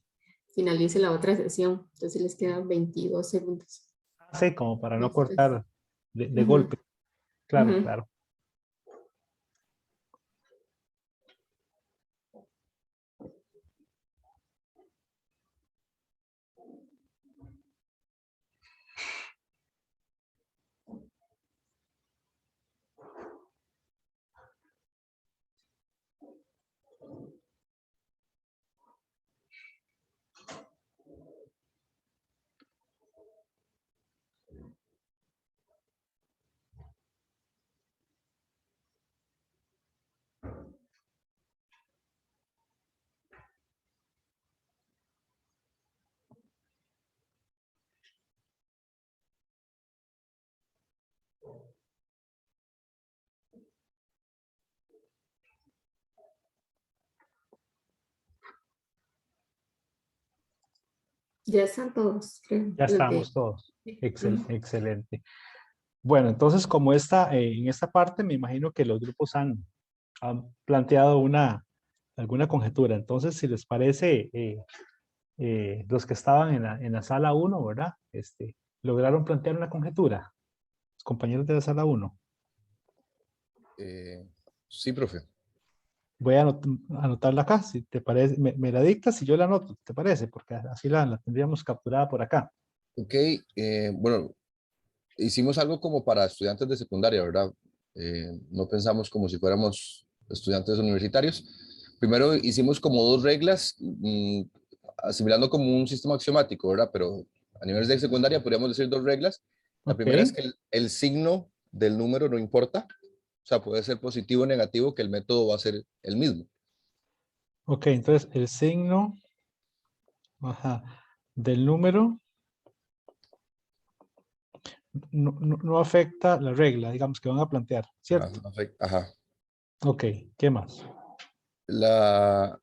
finalice la otra sesión. Entonces les quedan 22 segundos. Sí, como para no Dos, tres. cortar de Ujú, golpe. Claro, ujú. claro. Ya están todos, creo. Ya los de- estamos todos. Ujú. Excelente. Bueno, entonces como en esta parte me imagino que los grupos han planteado alguna conjetura. Entonces, si les parece, los que estaban en la sala 1, ¿verdad? ¿Lograron plantear una conjetura? Los compañeros de la sala 1. Sí, profe. Voy a anotarla acá, si te parece. Me la dictas y yo la anoto, ¿te parece? Porque así la tendríamos capturada por acá. Ok, bueno, hicimos algo como para estudiantes de secundaria, ¿verdad? No pensamos como si fuéramos estudiantes universitarios. Primero hicimos como dos reglas, asimilando como un sistema axiomático, ¿verdad? Pero a nivel de secundaria podríamos decir dos reglas. La Ok, primera es que el signo del número no importa, o sea, puede ser positivo o negativo, que el método va a ser el mismo. ok, entonces el signo, ajá, del número no afecta la regla, digamos, que van a plantear, Ajá, ¿cierto? ajá. Ok, ¿qué más? La,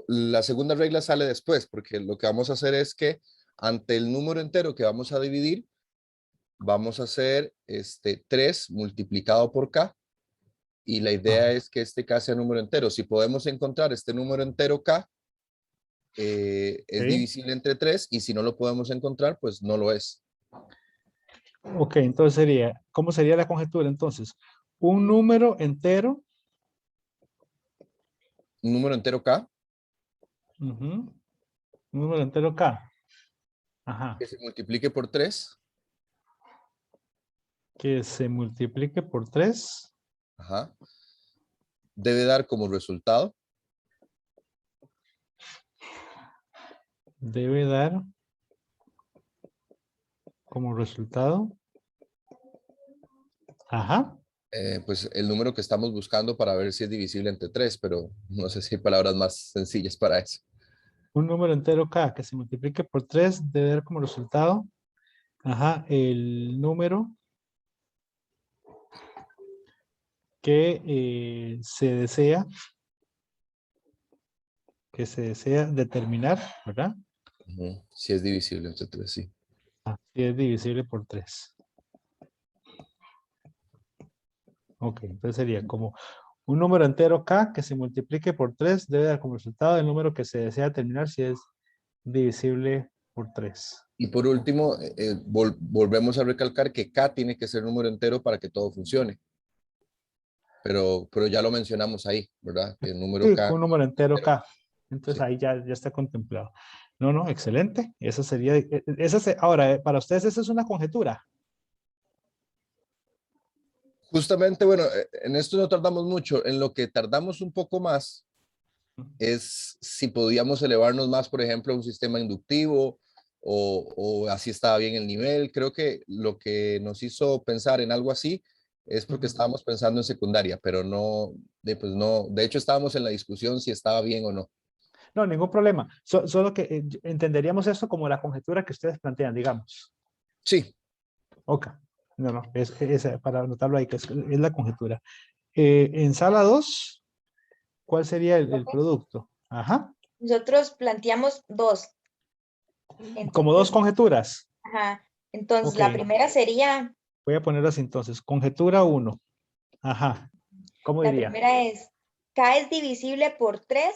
la segunda regla sale después, porque lo que vamos a hacer es que ante el número entero que vamos a dividir, vamos a hacer 3 multiplicado por k, y la idea Ajá. es que este k sea número entero. Si podemos encontrar este número entero k, es Ok, divisible entre 3, y si no lo podemos encontrar, pues no lo es. ok, entonces ¿cómo sería la conjetura entonces? Un número entero, Un número entero k ujú, un número entero K, ajá, que se multiplique por 3, que se multiplique por 3, ajá, debe dar como resultado debe dar como resultado, ajá, pues el número que estamos buscando para ver si es divisible entre 3, pero no sé si hay palabras más sencillas para eso. un número entero K que se multiplique por 3 debe dar como resultado, ajá, el número que se desea determinar, ¿verdad? Ujú, si es divisible entre 3, sí. Si es divisible por 3. Ok, entonces sería como un número entero K que se multiplique por 3 debe dar como resultado el número que se desea determinar si es divisible por 3. Y por último, volvemos a recalcar que k tiene que ser número entero para que todo funcione. Pero ya lo mencionamos ahí, ¿verdad? Que el número Sí, k. un número entero K. Entonces Sí. ahí ya está contemplado. No, excelente. Esa sería, ahora, para ustedes esa es una conjetura. Justamente, bueno, en esto no tardamos mucho. En lo que tardamos un poco más es si podíamos elevarnos más, por ejemplo, a un sistema inductivo, o así estaba bien el nivel. Creo que lo que nos hizo pensar en algo así es porque Ujú. estábamos pensando en secundaria, pero pues no, de hecho estábamos en la discusión si estaba bien o no. No, ningún problema. Solo que entenderíamos esto como la conjetura que ustedes plantean, digamos. Sí, Ok. No, es para anotarlo ahí, que es la conjetura. En sala 2, ¿cuál sería el producto? Ajá. Nosotros planteamos dos. Como dos Entonces, conjeturas. ajá. Entonces, Ok. la primera sería, Voy a ponerlas entonces. Conjetura 1. Ajá. ¿Cómo la diría? primera es, K es divisible por 3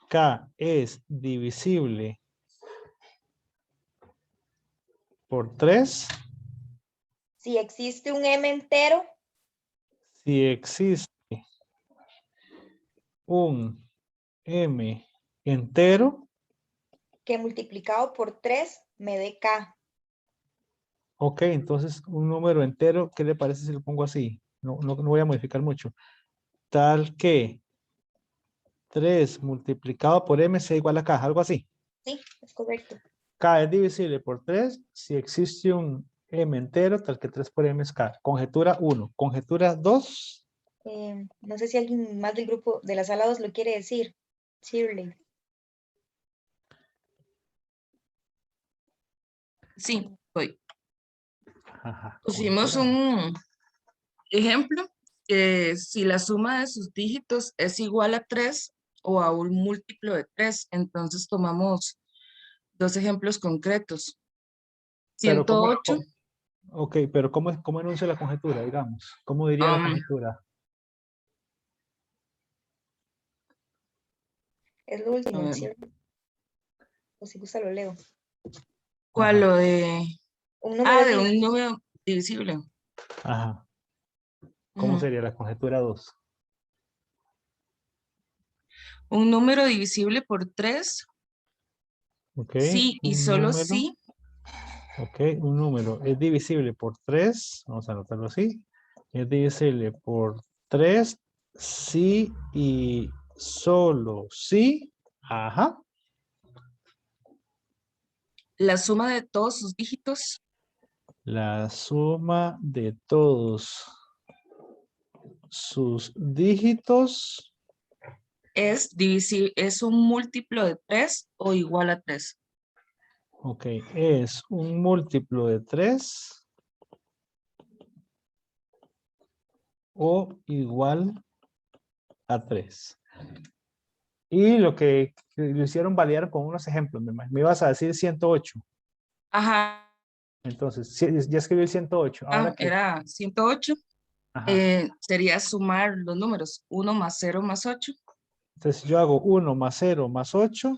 K es divisible por 3 si existe un M entero si existe un M entero. que multiplicado por 3 me dé K. Ok, entonces un número entero, ¿qué le parece si lo pongo así? No voy a modificar mucho. Tal que 3 multiplicado por M sea igual a K, algo así. Sí, es correcto. K es divisible por 3 si existe un M entero tal que 3 por M es K. Conjetura 1. Conjetura 2. No sé si alguien más del grupo de la sala 2 lo quiere decir. Shirley. Sí, voy. Ajá, Pusimos conjetura 1. un ejemplo que si la suma de sus dígitos es igual a 3, o a un múltiplo de 3. Entonces tomamos dos ejemplos concretos. Pero ¿cómo, 108, ok, pero ¿cómo enuncio la conjetura, digamos? ¿Cómo diría la um, conjetura? Es lo a último, ver, ¿cierto? O si gusta lo leo. ¿cuál? Ajá, Lo de, Un número de es un número divisible. ajá. ¿Cómo Ujú. sería la conjetura 2? Un número divisible por 3, Ok, sí y un solo número. sí. Ok, un número es divisible por 3, vamos a anotarlo así, es divisible por 3, sí y solo sí, ajá, La suma de todos sus dígitos la suma de todos sus dígitos, es un múltiplo de 3 o igual a 3. ok, es un múltiplo de 3 o igual a 3. Y lo que lo hicieron validar con unos ejemplos, me ibas a decir 108. Ajá, Entonces, ya escribí el 108. Ahora que, era 108. ajá. Sería sumar los números 1 más 0 más 8 Entonces yo hago 1 más 0 más 8.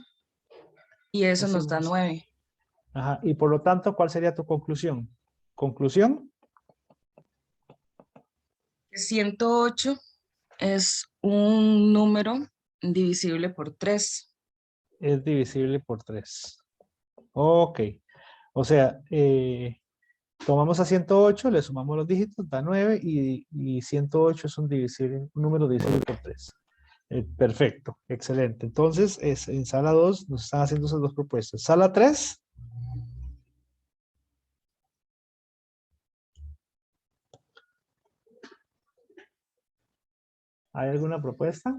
y eso Es nos da igual. 9. Ajá. Y por lo tanto, ¿cuál sería tu conclusión? Conclusión 108 es un número divisible por 3. es divisible por 3. Ok. O sea, tomamos a 108, le sumamos los dígitos, da 9 y 108 es un número divisible por 3. Perfecto, excelente. Entonces, en sala 2 nos están haciendo esas dos propuestas. Sala 3. ¿Hay alguna propuesta?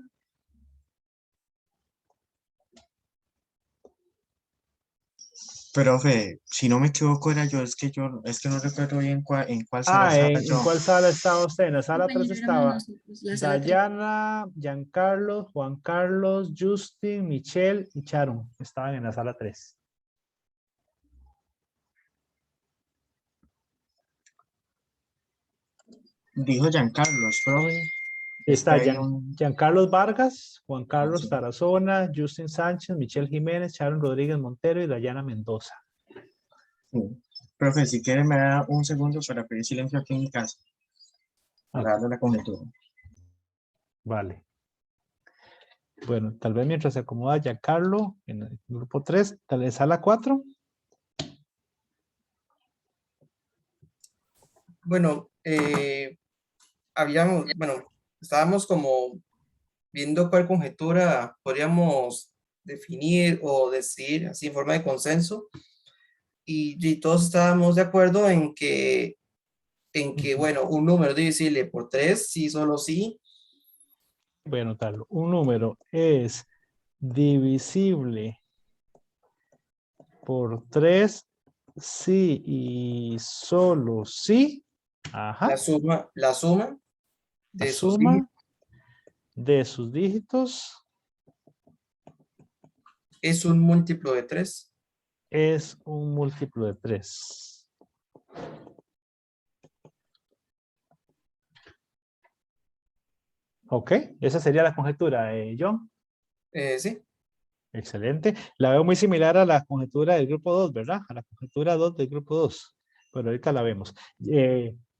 Profe, si no me equivoco era yo, es que no recuerdo bien en cuál sala estaba ¿En yo. cuál sala estaba usted? En la sala 3 Compañero, éramos estaba nosotros, la sala 3. Dayana, Giancarlo, Juan Carlos, Justin, Michelle y Sharon. Estaban en la sala 3. Dijo Giancarlos, profe. Es que Está hay un... Giancarlos Vargas, Juan Ah, Carlos sí. Tarazona, Justin Sánchez, Michelle Jiménez, Sharon Rodríguez Montero y Dayana Mendoza. Sí. Profe, si quiere me da un segundo para pedir silencio aquí en mi casa, para Ok, darle la conjetura. vale. Bueno, tal vez mientras se acomoda Giancarlo en el grupo 3, tal vez sala 4. Bueno, estábamos como viendo cuál conjetura podríamos definir o decir así en forma de consenso y todos estábamos de acuerdo en que, bueno, un número divisible por 3, sí, solo sí. Voy a anotarlo. Un número es divisible por 3 sí y solo sí. La Ajá. suma, la suma La de sus dígitos suma de sus dígitos es un múltiplo de 3. es un múltiplo de 3. Ok, esa sería la conjetura, John. Sí. Excelente. La veo muy similar a la conjetura del grupo 2, ¿verdad? A la conjetura 2 del grupo 2. Pero ahorita la vemos.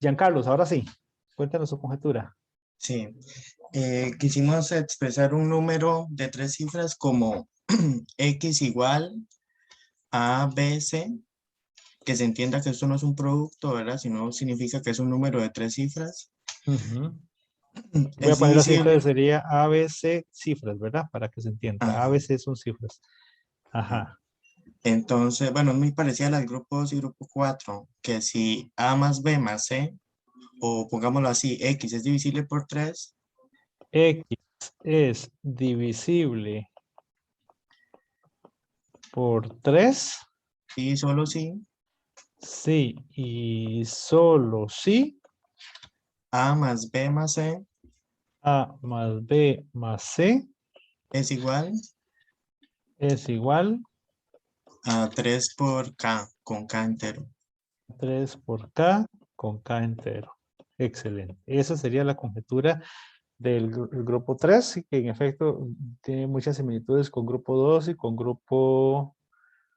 Giancarlos, ahora sí. Cuéntanos su conjetura. Sí. Quisimos expresar un número de 3 cifras como x igual a b, c, que se entienda que esto no es un producto, ¿verdad? Sino significa que es un número de 3 cifras. Ujú. Voy a Es ponerlo así, divisible. entonces sería ABC cifras, ¿verdad? Para que se entienda. Ajá. ABC son cifras. Ajá. Entonces, bueno, es muy parecida a las grupo 2 y grupo 4, que si A más B más C, o pongámoslo así, X es divisible por 3, X es divisible por 3. y solo si Sí, y solo sí. A más B más C A más B más C es igual es igual a 3 por K, con K entero. 3 por K con K entero. Excelente. Esa sería la conjetura del el grupo 3, que en efecto tiene muchas similitudes con grupo 2 y con grupo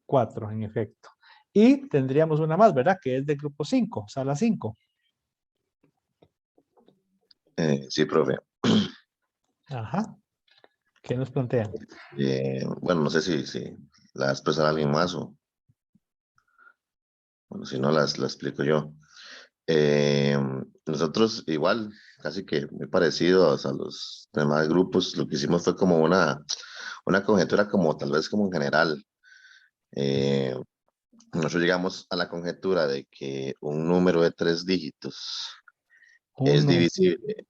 4, en efecto. Y tendríamos una más, ¿verdad? Que es del grupo 5, sala 5. Sí, profe. Ajá. ¿Qué nos plantean? Bueno, no sé si la va a expresar alguien más o, bueno, si no, la explico yo. Nosotros igual, casi que muy parecidos a los demás grupos, lo que hicimos fue como una conjetura como tal vez como en general. Nosotros llegamos a la conjetura de que un número de 3 dígitos es Uno divisible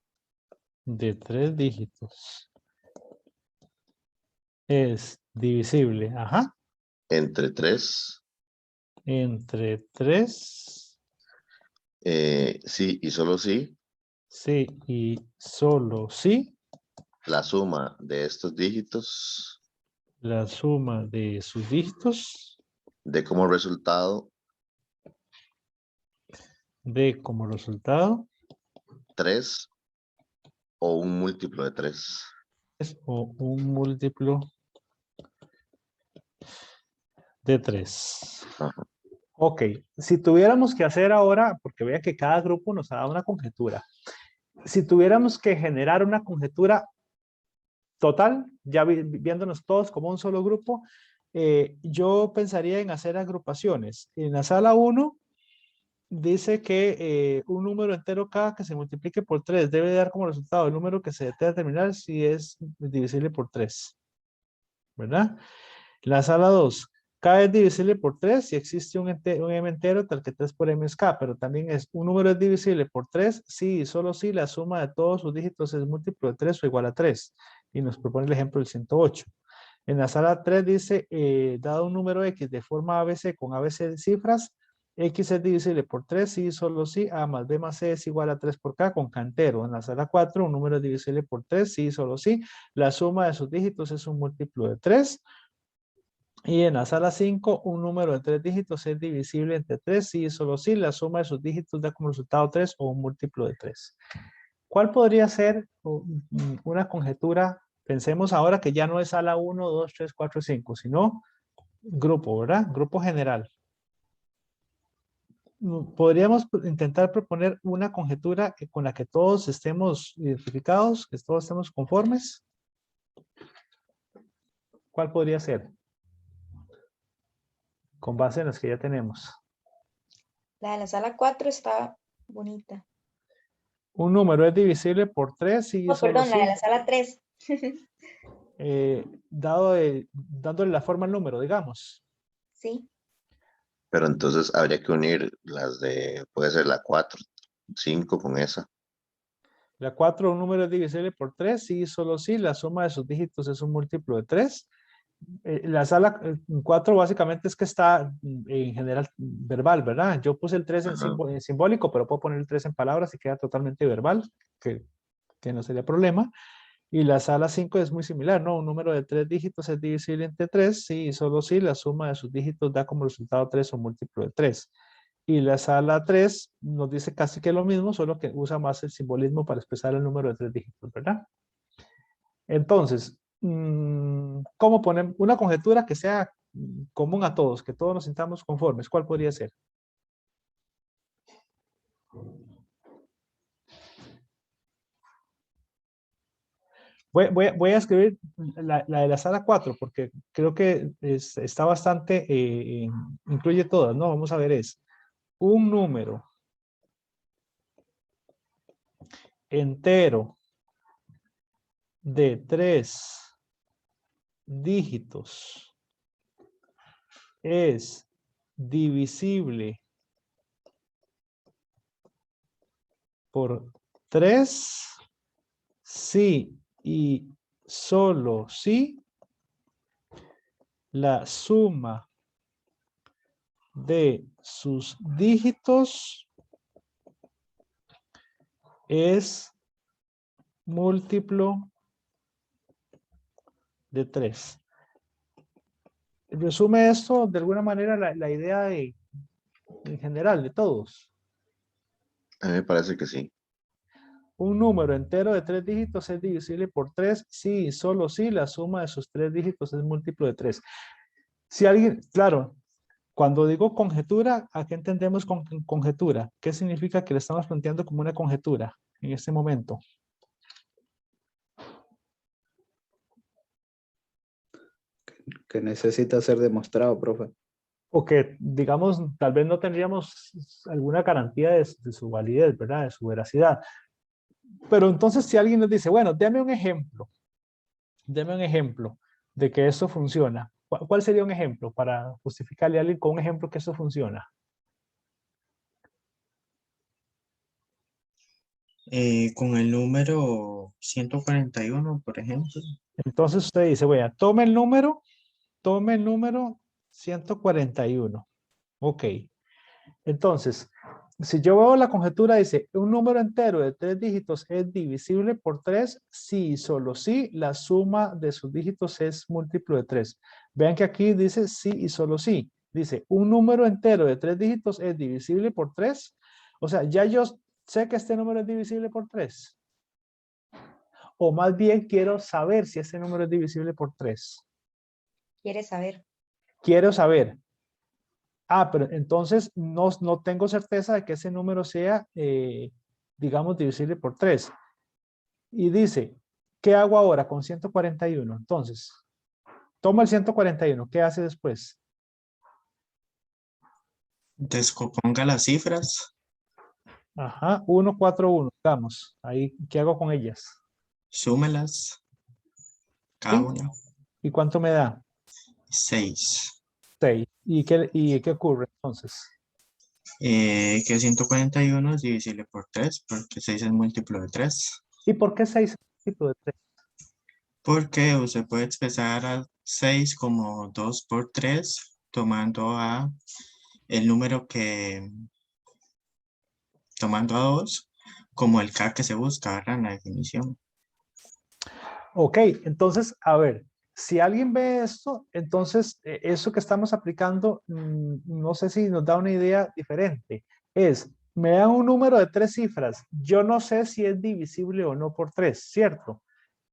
de 3 dígitos es divisible, ajá, entre 3, entre 3, sí y solo sí, sí y solo sí, la suma de estos dígitos la suma de sus dígitos de como resultado de como resultado 3 o un múltiplo de 3. es o un múltiplo de 3. Ok, si tuviéramos que hacer ahora, porque vea que cada grupo nos ha dado una conjetura, si tuviéramos que generar una conjetura total, ya viéndonos todos como un solo grupo, yo pensaría en hacer agrupaciones. En la sala 1 dice que un número entero K que se multiplique por 3 debe dar como resultado el número que se debe determinar si es divisible por 3, ¿verdad? La sala 2, K es divisible por 3 si existe un M entero tal que 3 por M es K, pero también es un número es divisible por 3 si y solo si la suma de todos sus dígitos es múltiplo de 3 o igual a 3. Y nos propone el ejemplo del 108. En la sala 3 dice, dado un número X de forma ABC con ABC de cifras, X es divisible por 3 si y solo si A más B más C es igual a 3 por K con K entero. En la sala 4, un número es divisible por 3 si y solo si la suma de sus dígitos es un múltiplo de 3. Y en la sala 5, un número de 3 dígitos es divisible entre 3 si y solo si la suma de sus dígitos da como resultado 3 o un múltiplo de 3. ¿Cuál podría ser una conjetura? Pensemos ahora que ya no es sala 1, 2, 3, 4, 5, sino grupo, ¿verdad? Grupo general. Podríamos intentar proponer una conjetura con la que todos estemos identificados, que todos estemos conformes. ¿Cuál podría ser? Con base en las que ya tenemos. La de la sala 4 está bonita. Un número es divisible por 3 si No, solo perdón, la si, de la sala 3. dándole la forma al número, digamos. Sí. Pero entonces habría que unir las de, puede ser la 4, 5 con esa. La 4, un número es divisible por 3 si solo si la suma de sus dígitos es un múltiplo de 3. La sala 4 básicamente es que está en general verbal, ¿verdad? Yo puse el 3 Ajá. en simbólico, pero puedo poner el 3 en palabras y queda totalmente verbal, que no sería problema. Y la sala 5 es muy similar, ¿no? Un número de 3 dígitos es divisible entre 3 si y solo si la suma de sus dígitos da como resultado 3 o múltiplo de 3. Y la sala 3 nos dice casi que lo mismo, solo que usa más el simbolismo para expresar el número de 3 dígitos, ¿verdad? Entonces, ¿cómo poner una conjetura que sea común a todos, que todos nos sintamos conformes? ¿Cuál podría ser? Voy a escribir la de la sala 4 porque creo que está bastante, incluye todas, ¿no? Vamos a ver, es un número entero de 3 dígitos es divisible por 3 si y solo si la suma de sus dígitos es múltiplo de 3. Resume esto de alguna manera la idea en general de todos. A mí me parece que sí. Un número entero de 3 dígitos es divisible por 3 si y solo si la suma de sus 3 dígitos es múltiplo de 3. Si alguien, claro, cuando digo conjetura, ¿a qué entendemos con conjetura? ¿Qué significa que le estamos planteando como una conjetura en este momento? Que necesita ser demostrado, profe. O que, digamos, tal vez no tendríamos alguna garantía de su validez, ¿verdad? De su veracidad. Pero entonces si alguien nos dice, bueno, deme un ejemplo de que esto funciona. ¿Cuál sería un ejemplo para justificarle a alguien con un ejemplo que esto funciona? Con el número 141, por ejemplo. Entonces usted dice, bueno, tome el número 141. Ok. Entonces, si yo veo la conjetura, dice, un número entero de 3 dígitos es divisible por 3 si y solo si la suma de sus dígitos es múltiplo de 3. Vean que aquí dice sí y solo sí. Dice, un número entero de 3 dígitos es divisible por 3. O sea, ya yo sé que este número es divisible por 3. O más bien quiero saber si este número es divisible por 3. ¿Quieres saber? Quiero saber. Ah, pero entonces no tengo certeza de que ese número sea, digamos, divisible por 3. Y dice, ¿qué hago ahora con 141? Entonces, toma el 141. ¿Qué hace después? Descomponga las cifras, Ajá, 1, 4, 1. Vamos, ahí, ¿qué hago con ellas? súmelas, cada ¿Sí? una, ¿Y cuánto me da? 6. 6. ¿Y qué ocurre entonces? Que 141 es divisible por 3, porque 6 es múltiplo de 3. ¿Y por qué 6 es múltiplo de 3? Porque usted puede expresar a 6 como 2 por 3, tomando a el número que, tomando a 2 como el K que se busca, ¿verdad? En la definición. Ok, entonces, a ver, si alguien ve esto, entonces eso que estamos aplicando, no sé si nos da una idea diferente. Es, me dan un número de 3 cifras, yo no sé si es divisible o no por 3, ¿cierto?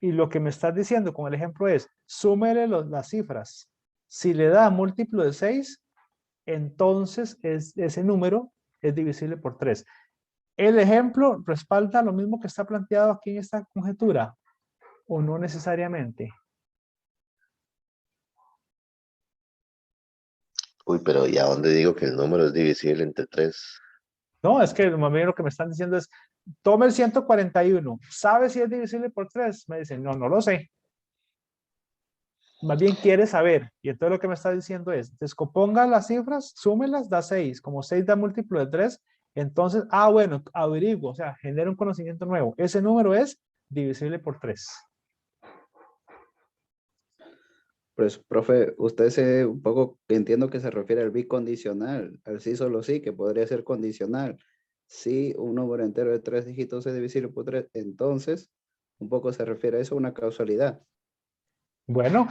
Y lo que me estás diciendo con el ejemplo es, súmele las cifras. Si le da múltiplo de 6, entonces ese número es divisible por 3. El ejemplo respalda lo mismo que está planteado aquí en esta conjetura, o no necesariamente. Uy, pero ¿y a dónde digo que el número es divisible entre 3? No, es que más bien lo que me están diciendo es, tome el 141, ¿sabe si es divisible por 3? Me dicen, no, no lo sé. Más bien quiere saber. Y entonces lo que me está diciendo es, descomponga las cifras, súmelas, da 6. Como 6 da múltiplo de 3, entonces, bueno, averiguo, o sea, genera un conocimiento nuevo. Ese número es divisible por 3. Pues, profe, usted se un poco, entiendo que se refiere al bicondicional, al sí solo sí, que podría ser condicional. Si un número entero de 3 dígitos es divisible por 3, entonces un poco se refiere a eso, una causalidad. Bueno,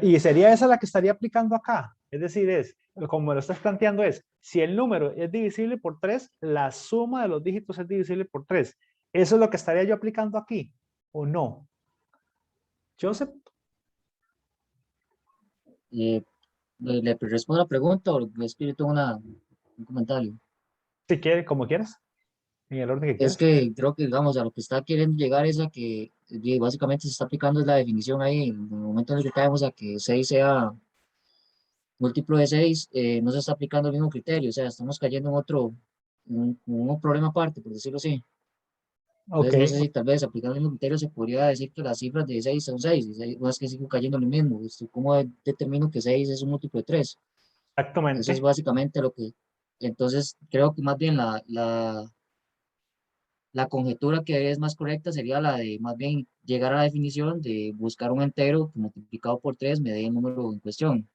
y sería esa la que estaría aplicando acá. Es decir, como lo estás planteando es, si el número es divisible por 3, la suma de los dígitos es divisible por 3. ¿Eso es lo que estaría yo aplicando aquí? ¿O no? Joseph, ¿Le respondo la pregunta o le escribo un comentario? si quiere, como quieras, en el orden que Es quieras. que creo que, digamos, a lo que está queriendo llegar es a que básicamente se está aplicando la definición ahí, en el momento en el que caemos a que 6 sea múltiplo de 6, no se está aplicando el mismo criterio, o sea, estamos cayendo en un problema aparte, por decirlo así. Ok, Entonces, no sé si tal vez aplicando el mismo criterio se podría decir que las cifras de 6 son 6, no es que sigo cayendo en lo mismo. ¿Cómo determino que 6 es un múltiplo de 3? Eso es exactamente. básicamente lo que... Entonces, creo que más bien la conjetura que es más correcta sería la de más bien llegar a la definición de buscar un entero que multiplicado por 3 me dé el número en cuestión.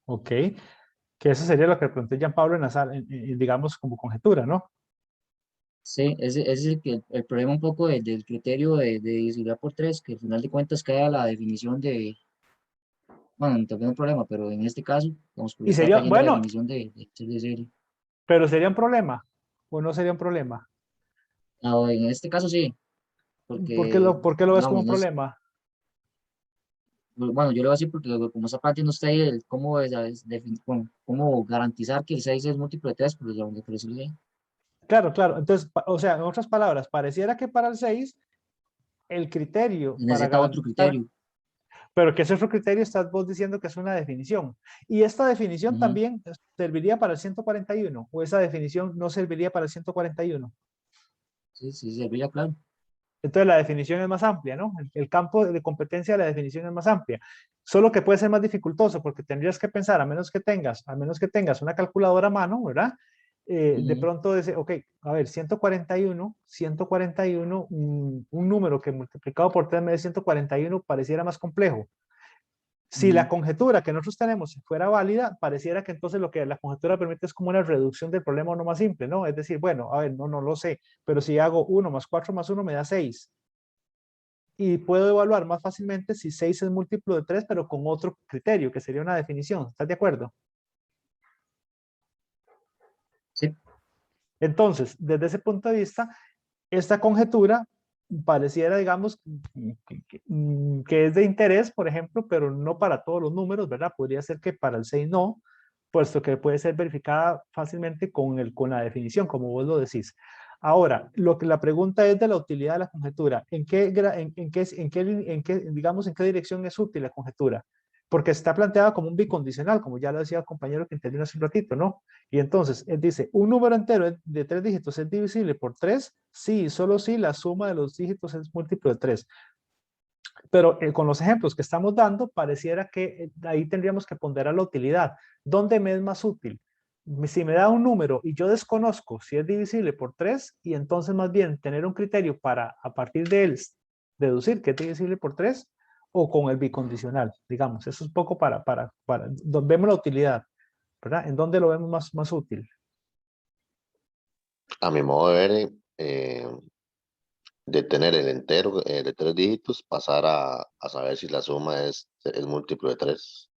Ok, que eso sería lo que pregunté Jean Pablo en la sala, digamos como conjetura, ¿no? Sí, ese es el problema un poco del criterio de divisibilidad por 3, que al final de cuentas queda la definición de, bueno, también un problema, pero en este caso, vamos, porque Y está sería, cayendo la bueno, definición de ser divisible. pero sería un problema, o no sería un problema. Ah, en este caso sí, porque, Por qué lo ves como digamos, un no es, problema? bueno, yo le voy a decir porque como está planteando usted ahí, el cómo, cómo garantizar que el 6 es múltiplo de 3, pues lo que decirle ahí. Claro, claro. Entonces, o sea, en otras palabras, pareciera que para el 6 el criterio para Necesita otro garantizar, criterio. pero que ese otro criterio estás vos diciendo que es una definición. Y esta definición Ujú. también serviría para el 141, o esa definición no serviría para el 141. Sí, sí, serviría, claro. Entonces la definición es más amplia, ¿no? El campo de competencia de la definición es más amplia. Solo que puede ser más dificultoso porque tendrías que pensar, a menos que tengas una calculadora a mano, ¿verdad? De Ujú. pronto dice, ok, a ver, 141, un número que multiplicado por 3 me da 141 pareciera más complejo. Si la Ujú. conjetura que nosotros tenemos fuera válida, pareciera que entonces lo que la conjetura permite es como una reducción del problema uno más simple, ¿no? Es decir, bueno, a ver, no lo sé, pero si hago 1 más 4 más 1 me da 6. Y puedo evaluar más fácilmente si 6 es múltiplo de 3, pero con otro criterio, que sería una definición. ¿Estás de acuerdo? Sí. Entonces, desde ese punto de vista, esta conjetura pareciera, digamos, que es de interés, por ejemplo, pero no para todos los números, ¿verdad? Podría ser que para el 6 no, puesto que puede ser verificada fácilmente con la definición, como vos lo decís. Ahora, la pregunta es de la utilidad de la conjetura. Digamos, en qué dirección es útil la conjetura? Porque está planteada como un bicondicional, como ya lo decía el compañero que intervino hace un ratito, ¿no? Y entonces, él dice, un número entero de 3 dígitos es divisible por 3, sí, solo si la suma de los dígitos es múltiplo de 3. Pero con los ejemplos que estamos dando, pareciera que ahí tendríamos que ponderar la utilidad. ¿Dónde me es más útil? Si me da un número y yo desconozco si es divisible por 3, y entonces más bien tener un criterio para a partir de él deducir que es divisible por 3, o con el bicondicional, digamos. Eso es un poco donde vemos la utilidad, ¿verdad? ¿En dónde lo vemos más útil? A mi modo de ver, de tener el entero de 3 dígitos, pasar a saber si la suma es múltiplo de 3.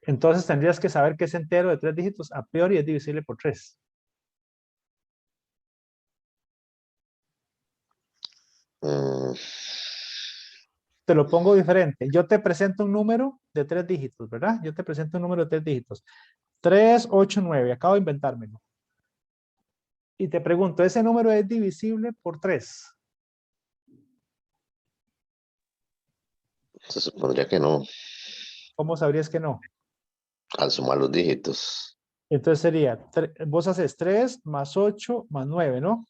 Entonces tendrías que saber que ese entero de 3 dígitos a priori es divisible por 3. Mm, Te lo pongo diferente. Yo te presento un número de 3 dígitos, ¿verdad? Yo te presento un número de 3 dígitos. 3, 8, 9. Acabo de inventármelo. Y te pregunto, ¿ese número es divisible por 3? se supondría que no, ¿Cómo sabrías que no? al sumar los dígitos. Entonces sería, vos haces 3 más 8 más 9, ¿no?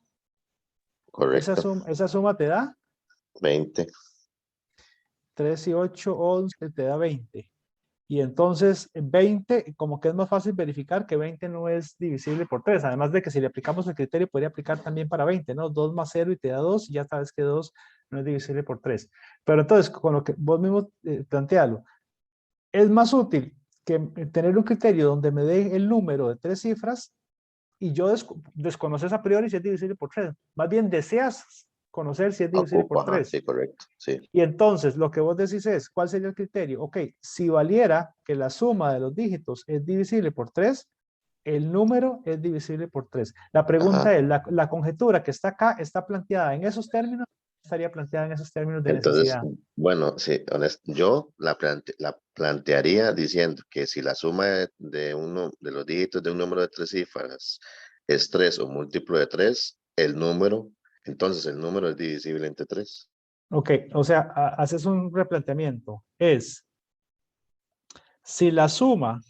Correcto. Esa suma te da 20. 3 y 8, 11, te da 20. Y entonces 20, como que es más fácil verificar que 20 no es divisible por 3. Además de que si le aplicamos el criterio, podría aplicar también para 20, ¿no? 2 más 0 y te da 2, y ya sabes que 2 no es divisible por 3. Pero entonces, con lo que vos mismo plantealo, es más útil que tener un criterio donde me dé el número de 3 cifras y yo desconoces a priori si es divisible por 3. Más bien deseas conocer si es divisible por Ocupa, ajá, 3. sí, correcto, sí. Y entonces lo que vos decís es, ¿cuál sería el criterio? Ok, si valiera que la suma de los dígitos es divisible por 3, el número es divisible por 3. La Ajá. pregunta es, ¿la conjetura que está acá está planteada en esos términos? ¿Estaría planteada en esos términos de Entonces, necesidad? bueno, sí, yo la plantearía diciendo que si la suma de uno de los dígitos de un número de 3 cifras es 3 o múltiplo de 3, entonces el número es divisible entre 3. Ok, o sea, haces un replanteamiento. Es, si la suma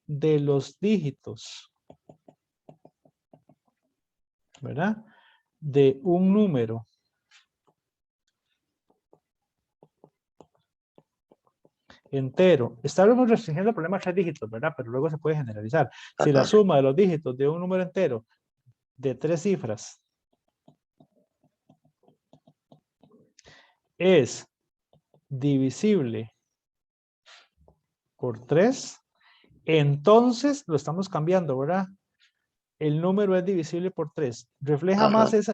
de los dígitos, ¿verdad? De un número entero. Estamos restringiendo el problema a 3 dígitos, ¿verdad? Pero luego se puede generalizar. Si la Ajá. suma de los dígitos de un número entero de 3 cifras es divisible por 3, entonces lo estamos cambiando, ¿verdad? el número es divisible por 3. Refleja Ajá. más esa,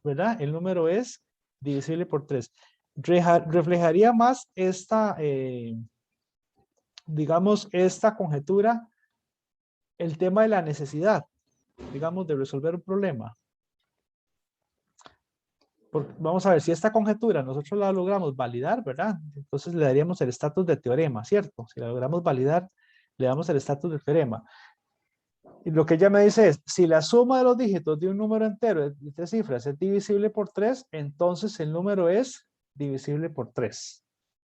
¿verdad? El número es divisible por 3. Reflejaría más esta, digamos, esta conjetura, el tema de la necesidad, digamos, de resolver un problema. Vamos a ver, si esta conjetura nosotros la logramos validar, ¿verdad? Entonces le daríamos el estatus de teorema, ¿cierto? Si la logramos validar, le damos el estatus de teorema. Y lo que ella me dice es, si la suma de los dígitos de un número entero de 3 cifras es divisible por 3, entonces el número es divisible por 3,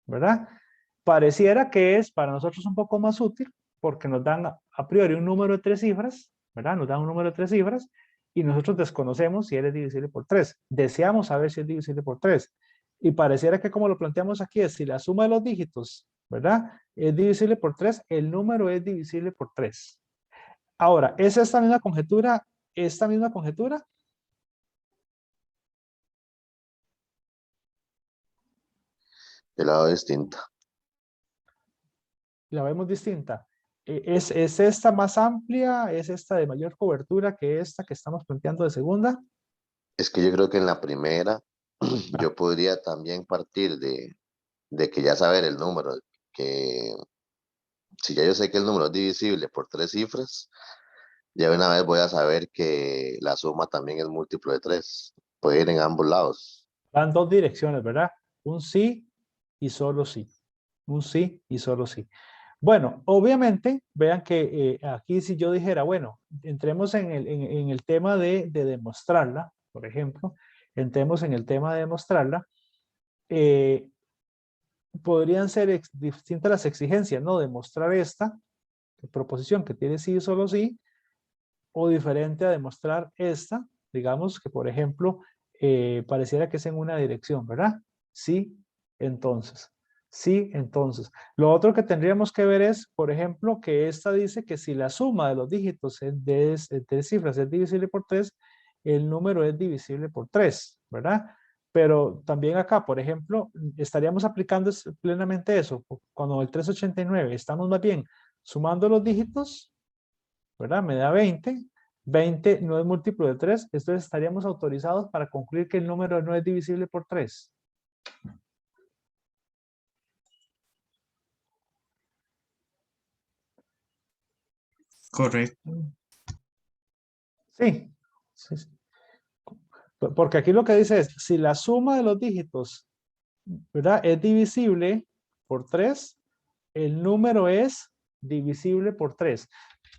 ¿verdad? Pareciera que es para nosotros un poco más útil porque nos dan a priori un número de 3 cifras, ¿verdad? Nos dan un número de 3 cifras y nosotros desconocemos si él es divisible por 3. Deseamos saber si es divisible por 3. Y pareciera que como lo planteamos aquí es, si la suma de los dígitos, ¿verdad? Es divisible por 3, el número es divisible por 3. Ahora, ¿es esta misma conjetura? ¿Esta misma conjetura? De lado distinta. La vemos distinta. ¿Es esta más amplia? ¿Es esta de mayor cobertura que esta que estamos planteando de segunda? Es que yo creo que en la primera yo podría también partir de que ya saber el número, que si ya yo sé que el número es divisible por 3 cifras, ya de una vez voy a saber que la suma también es múltiplo de 3. Puede ir en ambos lados. Van dos direcciones, ¿verdad? Un sí y solo sí. Un sí y solo sí. Bueno, obviamente, vean que aquí si yo dijera, bueno, entremos en el tema de demostrarla, por ejemplo, entremos en el tema de demostrarla, podrían ser distintas las exigencias, ¿no? Demostrar esta proposición que tiene sí y solo sí, o diferente a demostrar esta, digamos que por ejemplo, pareciera que es en una dirección, ¿verdad? Sí, entonces. Sí, entonces. Lo otro que tendríamos que ver es, por ejemplo, que esta dice que si la suma de los dígitos de 3 cifras es divisible por 3, el número es divisible por 3, ¿verdad? Pero también acá, por ejemplo, estaríamos aplicando plenamente eso. Cuando el 389 estamos más bien sumando los dígitos, ¿verdad? Me da 20. 20 no es múltiplo de 3, entonces estaríamos autorizados para concluir que el número no es divisible por 3. Correcto. Sí. Sí, sí. Porque aquí lo que dice es, si la suma de los dígitos, ¿verdad? Es divisible por 3, el número es divisible por 3.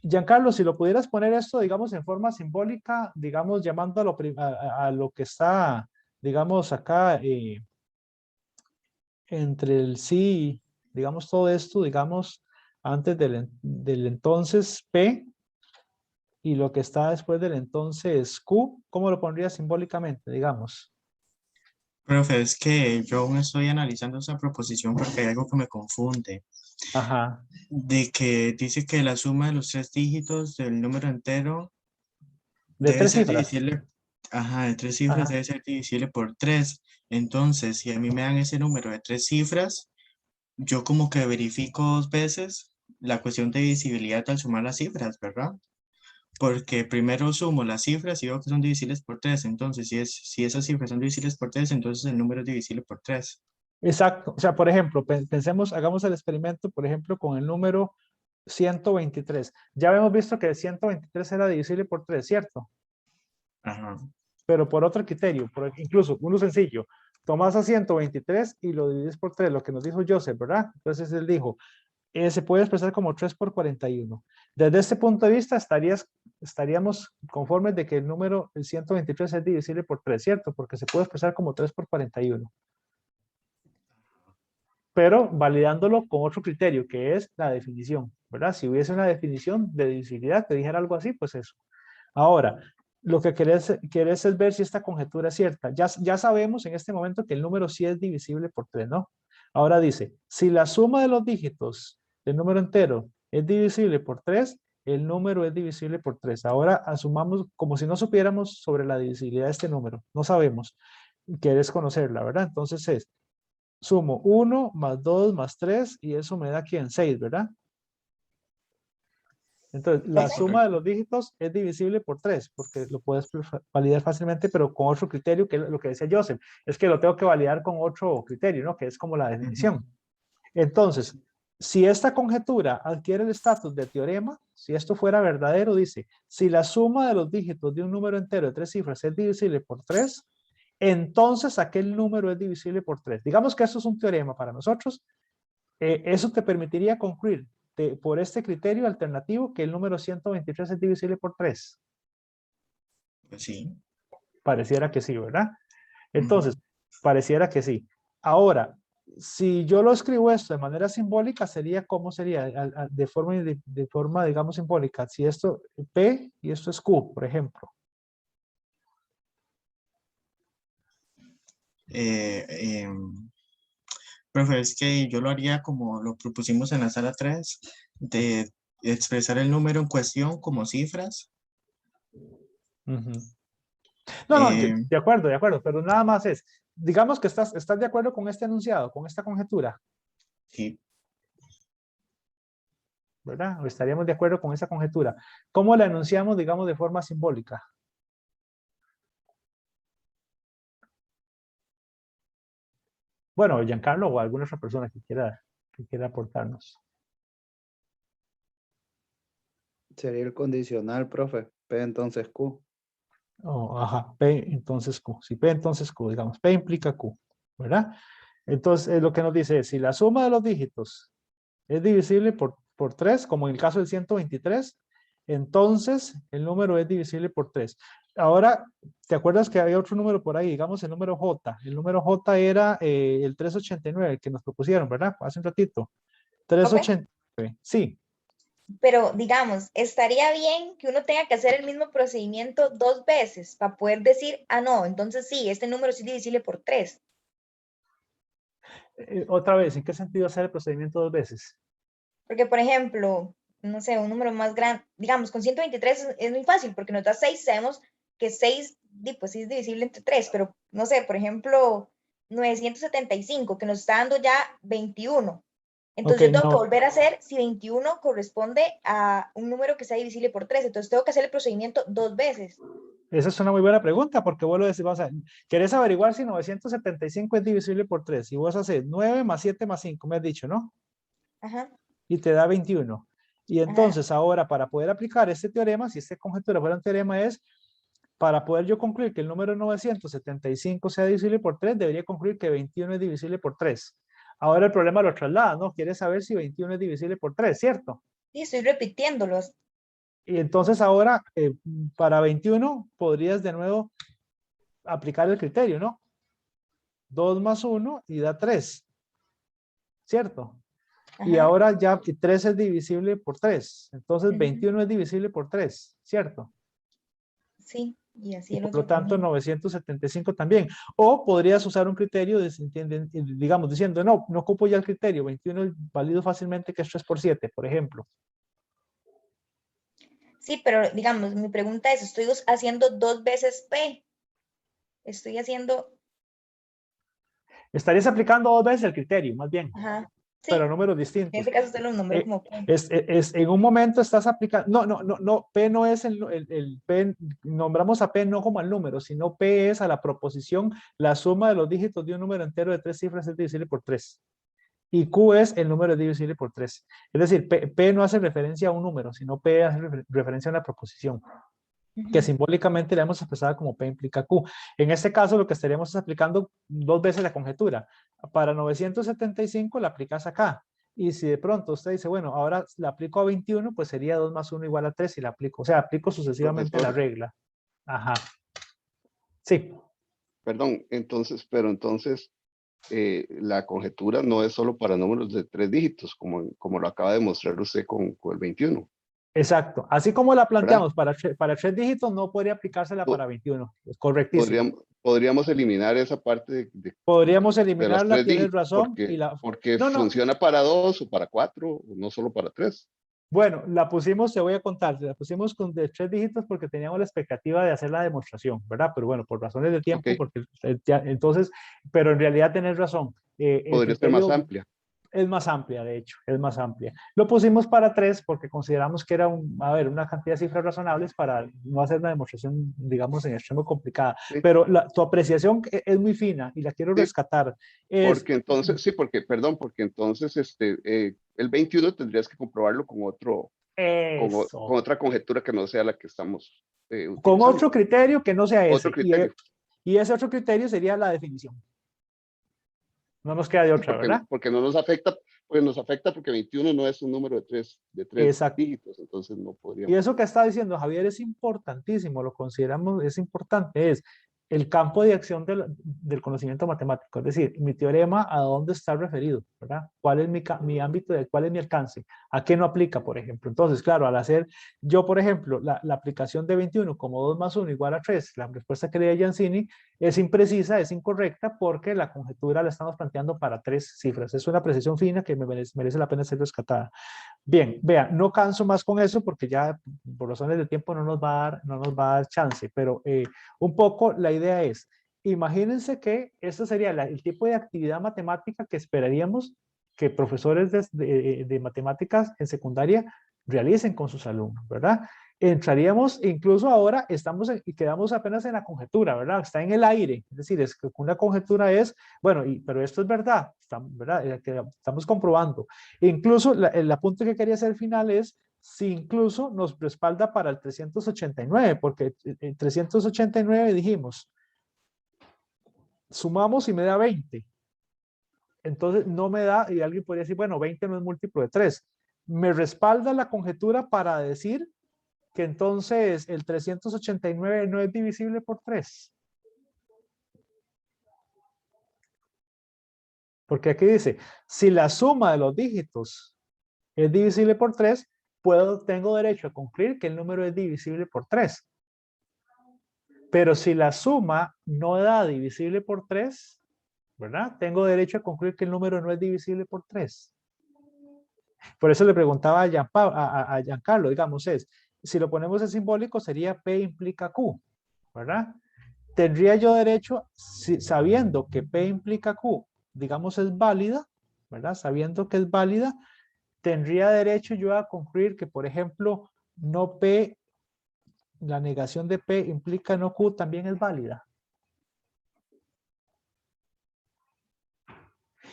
Giancarlo, si lo pudieras poner esto, digamos, en forma simbólica, digamos, llamando a lo que está, digamos, acá, entre el sí, digamos, todo esto, digamos, antes del entonces P, y lo que está después del entonces Q, ¿cómo lo pondría simbólicamente, digamos? Profe, es que yo aún estoy analizando esa proposición porque hay algo que me confunde. Ajá. De que dice que la suma de los 3 dígitos del número entero De debe 3 ser cifras. divisible, ajá, de 3 cifras Ajá. debe ser divisible por 3. Entonces, si a mí me dan ese número de 3 cifras, yo como que verifico 2 veces la cuestión de divisibilidad al sumar las cifras, ¿verdad? Porque primero sumo las cifras y veo que son divisibles por 3. Entonces, si esas cifras son divisibles por 3, entonces el número es divisible por 3. Exacto. O sea, por ejemplo, pensemos, hagamos el experimento, por ejemplo, con el número 123. Ya habíamos visto que el 123 era divisible por 3, ¿cierto? Ajá. Pero por otro criterio, incluso uno sencillo. Tomas a 123 y lo divides por 3, lo que nos dijo Joseph, ¿verdad? Entonces él dijo, se puede expresar como 3 por 41. Desde este punto de vista estaríamos conformes de que el número el 123 es divisible por 3, ¿cierto? Porque se puede expresar como 3 por 41. Pero validándolo con otro criterio, que es la definición, ¿verdad? Si hubiese una definición de divisibilidad que dijera algo así, pues eso. Ahora, lo que querés es ver si esta conjetura es cierta. Ya sabemos en este momento que el número sí es divisible por 3, ¿no? Ahora dice, si la suma de los dígitos del número entero es divisible por 3, el número es divisible por 3. Ahora asumamos como si no supiéramos sobre la divisibilidad de este número. No sabemos. Querés conocerla, ¿verdad? Entonces es, sumo 1 más 2 más 3 y eso me da aquí en 6, ¿verdad? Entonces, la Ok. suma de los dígitos es divisible por 3, porque lo puedes validar fácilmente, pero con otro criterio, que es lo que decía Joseph, es que lo tengo que validar con otro criterio, ¿no? Que es como la definición. Entonces, si esta conjetura adquiere el estatus de teorema, si esto fuera verdadero, dice, si la suma de los dígitos de un número entero de 3 cifras es divisible por 3, entonces aquel número es divisible por 3. Digamos que esto es un teorema para nosotros. Eso te permitiría concluir por este criterio alternativo que el número 123 es divisible por 3. Pues sí. Pareciera que sí, ¿verdad? Entonces, pareciera que sí. Ahora, si yo lo escribo esto de manera simbólica, sería ¿cómo sería? De forma, digamos, simbólica. Si esto P y esto es Q, por ejemplo. Profe, es que yo lo haría como lo propusimos en la sala 3, de expresar el número en cuestión como cifras. Ujú. No, Eh, de acuerdo, pero nada más es, digamos que estás de acuerdo con este enunciado, con esta conjetura, sí. ¿verdad? O estaríamos de acuerdo con esa conjetura. ¿Cómo la enunciamos, digamos, de forma simbólica? Bueno, Giancarlo o alguna otra persona que quiera aportarnos. Sería el condicional, profe. P entonces Q. Oh, ajá, P entonces Q. Si P entonces Q, digamos, P implica Q, ¿verdad? Entonces, lo que nos dice es, si la suma de los dígitos es divisible por 3, como en el caso del 123, entonces el número es divisible por 3. Ahora, ¿te acuerdas que había otro número por ahí? Digamos el número J. El número J era el 389 que nos propusieron, ¿verdad? Hace un ratito. 389, sí. Pero digamos, estaría bien que uno tenga que hacer el mismo procedimiento 2 veces para poder decir, ah, no, entonces sí, este número sí es divisible por 3. Otra vez, ¿en qué sentido hacer el procedimiento 2 veces? Porque, por ejemplo, no sé, un número más grande, digamos, con 123 es muy fácil, porque nos da 6, sabemos que 6, pues sí es divisible entre 3, pero no sé, por ejemplo, 975, que nos está dando ya 21. Ok, Entonces yo tengo que no. volver a hacer si 21 corresponde a un número que sea divisible por 3. Entonces tengo que hacer el procedimiento 2 veces. Esa es una muy buena pregunta, porque vos lo decís, vamos a ver, ¿querés averiguar si 975 es divisible por 3? Y vos haces 9 más 7 más 5, me has dicho, ¿no? Ajá, Y te da 21. Y ajá. entonces ahora, para poder aplicar este teorema, si esta conjetura fuera un teorema, es, para poder yo concluir que el número 975 sea divisible por 3, debería concluir que 21 es divisible por 3. Ahora el problema lo traslada, ¿no? Quieres saber si 21 es divisible por 3, ¿cierto? Sí, estoy repitiéndolos. Y entonces ahora, para 21, podrías de nuevo aplicar el criterio, ¿no? 2 más 1 y da 3, ¿cierto? Y Ajá. ahora ya 3 es divisible por 3, entonces Ujú. 21 es divisible por 3, ¿cierto? Sí, y así Y el por lo otro tanto también. 975 también. O podrías usar un criterio, digamos, diciendo, no ocupo ya el criterio, 21 es válido fácilmente que es 3 por 7, por ejemplo. Sí, pero digamos, mi pregunta es, estoy haciendo 2 veces P. Estoy haciendo, Estarías aplicando 2 veces el criterio, más bien, ajá, pero a sí. números En distintos. este caso usted lo nombró como P. En un momento estás aplicando, no, P no es el P, nombramos a P no como al número, sino P es a la proposición, la suma de los dígitos de un número entero de 3 cifras es divisible por 3. Y Q es el número divisible por 3. Es decir, P no hace referencia a un número, sino P hace referencia a una proposición, que simbólicamente la hemos expresado como P implica Q. En este caso, lo que estaríamos es aplicando 2 veces la conjetura. Para 975 la aplicas acá. Y si de pronto usted dice, bueno, ahora la aplico a 21, pues sería 2 más 1 igual a 3 y la aplico. O sea, aplico sucesivamente la Profesor, regla. Ajá. Sí. perdón, pero entonces la conjetura no es solo para números de 3 dígitos, como lo acaba de mostrar usted con el 21, Exacto. Así como la ¿verdad? planteamos para 3 dígitos, no podría aplicársela para 21. Es correctísimo. Podríamos eliminar esa parte Podríamos de los eliminarla, 3 tienes dígitos, razón. porque No. funciona para 2 o para 4, no solo para 3. Bueno, la pusimos, te voy a contar, la pusimos con de 3 dígitos porque teníamos la expectativa de hacer la demostración, ¿verdad? Pero bueno, por razones de Ok, tiempo, porque entonces, pero en realidad tenés razón. El podría ser más criterio, amplia. Es más amplia, de hecho, es más amplia. Lo pusimos para 3 porque consideramos que era una cantidad de cifras razonables para no hacer una demostración, digamos, en extremo complicada. Sí. Pero tu apreciación es muy fina y la quiero Sí, rescatar. porque entonces, sí, porque entonces el 21 tendrías que comprobarlo con con otra conjetura que no sea la que estamos con utilizando. otro criterio que no sea ese. Otro criterio. Y ese otro criterio sería la definición. No nos queda de otra, ¿verdad? Porque no nos afecta, porque 21 no es un número de tres Exacto. dígitos, entonces no Y podríamos. eso que está diciendo Javier es importantísimo, lo consideramos, es importante, es el campo de acción del conocimiento matemático, es decir, mi teorema a dónde está referido, ¿verdad? ¿Cuál es mi ámbito, cuál es mi alcance? ¿A qué no aplica, por ejemplo? Entonces, claro, al hacer yo, por ejemplo, la aplicación de 21 como 2 más 1 igual a 3, la respuesta que le di a Giancini es imprecisa, es incorrecta, porque la conjetura la estamos planteando para 3 cifras. Es una precisión fina que merece la pena ser rescatada. Bien, vean, no canso más con eso porque ya por razones de tiempo no nos va a dar chance, pero un poco la idea es, imagínense que esto sería el tipo de actividad matemática que esperaríamos que profesores de matemáticas en secundaria realicen con sus alumnos, ¿verdad? Entraríamos, incluso ahora y quedamos apenas en la conjetura, ¿verdad? Está en el aire, es decir, es que una conjetura es, bueno, pero esto es verdad, ¿verdad? Que estamos comprobando. Incluso el apunte que quería hacer al final es si incluso nos respalda para el 389, porque el 389 dijimos, sumamos y me da 20. Entonces no me da, y alguien podría decir, bueno, 20 no es múltiplo de 3. Me respalda la conjetura para decir que entonces el 389 no es divisible por 3. Porque aquí dice, si la suma de los dígitos es divisible por 3, tengo derecho a concluir que el número es divisible por 3. Pero si la suma no da divisible por 3, ¿verdad? Tengo derecho a concluir que el número no es divisible por 3. Por eso le preguntaba a Giancarlo, digamos, si lo ponemos en simbólico sería P implica Q, ¿verdad? Tendría yo derecho, sabiendo que P implica Q, digamos, es válida, ¿verdad? Sabiendo que es válida, tendría derecho yo a concluir que, por ejemplo, no P, la negación de P implica no Q también es válida.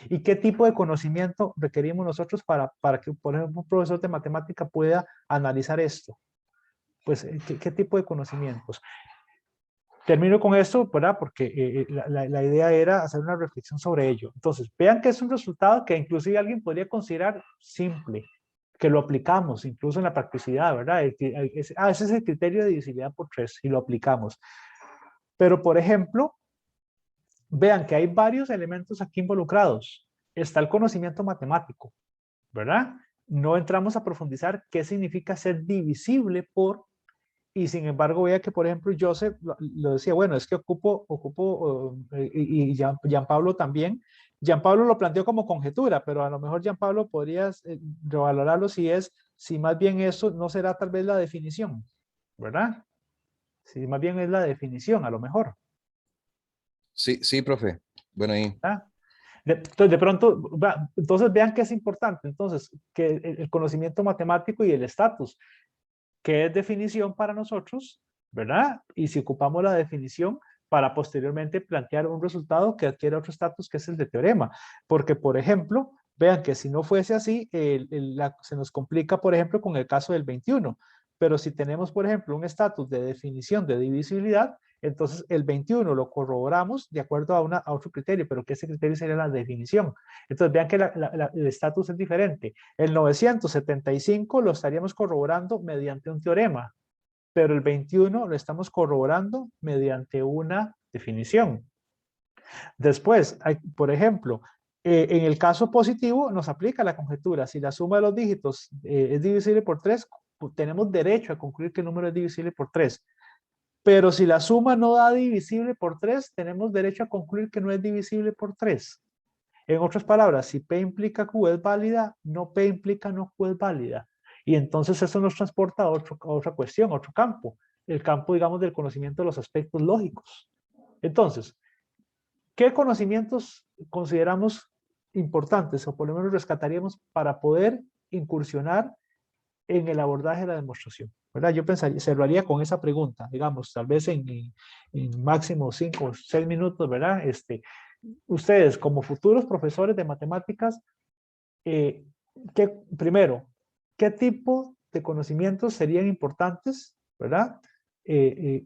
¿Y qué tipo de conocimiento requerimos nosotros para que, por ejemplo, un profesor de matemática pueda analizar esto? Pues, ¿qué tipo de conocimientos? Termino con esto, ¿verdad? Porque la idea era hacer una reflexión sobre ello. Entonces, vean que es un resultado que inclusive alguien podría considerar simple, que lo aplicamos incluso en la practicidad, ¿verdad? Ese es el criterio de divisibilidad por 3 y lo aplicamos. Pero, por ejemplo, vean que hay varios elementos aquí involucrados. Está el conocimiento matemático, ¿verdad? No entramos a profundizar qué significa ser divisible por, y sin embargo vea que, por ejemplo, Joseph lo decía, bueno, es que y Gianpablo también. Gianpablo lo planteó como conjetura, pero a lo mejor Gianpablo podrías revalorarlo si más bien eso no será tal vez la definición, ¿verdad? Si más bien es la definición, a lo mejor. Sí, sí, profe. Bueno, ahí. Entonces, de pronto, entonces vean que es importante, entonces, que el conocimiento matemático y el estatus, que es definición para nosotros, ¿verdad? Y si ocupamos la definición para posteriormente plantear un resultado que adquiere otro estatus, que es el de teorema. Porque, por ejemplo, vean que si no fuese así, se nos complica, por ejemplo, con el caso del 21. Pero si tenemos, por ejemplo, un estatus de definición de divisibilidad, entonces el 21 lo corroboramos de acuerdo a otro criterio, pero que ese criterio sería la definición. Entonces vean que el estatus es diferente. El 975 lo estaríamos corroborando mediante un teorema, pero el 21 lo estamos corroborando mediante una definición. Después, por ejemplo, en el caso positivo nos aplica la conjetura. Si la suma de los dígitos es divisible por 3, tenemos derecho a concluir que el número es divisible por 3. Pero si la suma no da divisible por 3, tenemos derecho a concluir que no es divisible por 3. En otras palabras, si P implica Q es válida, no P implica no Q es válida. Y entonces eso nos transporta a otra cuestión, a otro campo. El campo, digamos, del conocimiento de los aspectos lógicos. Entonces, ¿qué conocimientos consideramos importantes, o por lo menos rescataríamos para poder incursionar en el abordaje de la demostración, ¿verdad? Yo pensaría, cerraría con esa pregunta, digamos, tal vez en máximo 5 o 6 minutos, ¿verdad? Ustedes, como futuros profesores de matemáticas, primero, ¿qué tipo de conocimientos serían importantes, ¿verdad?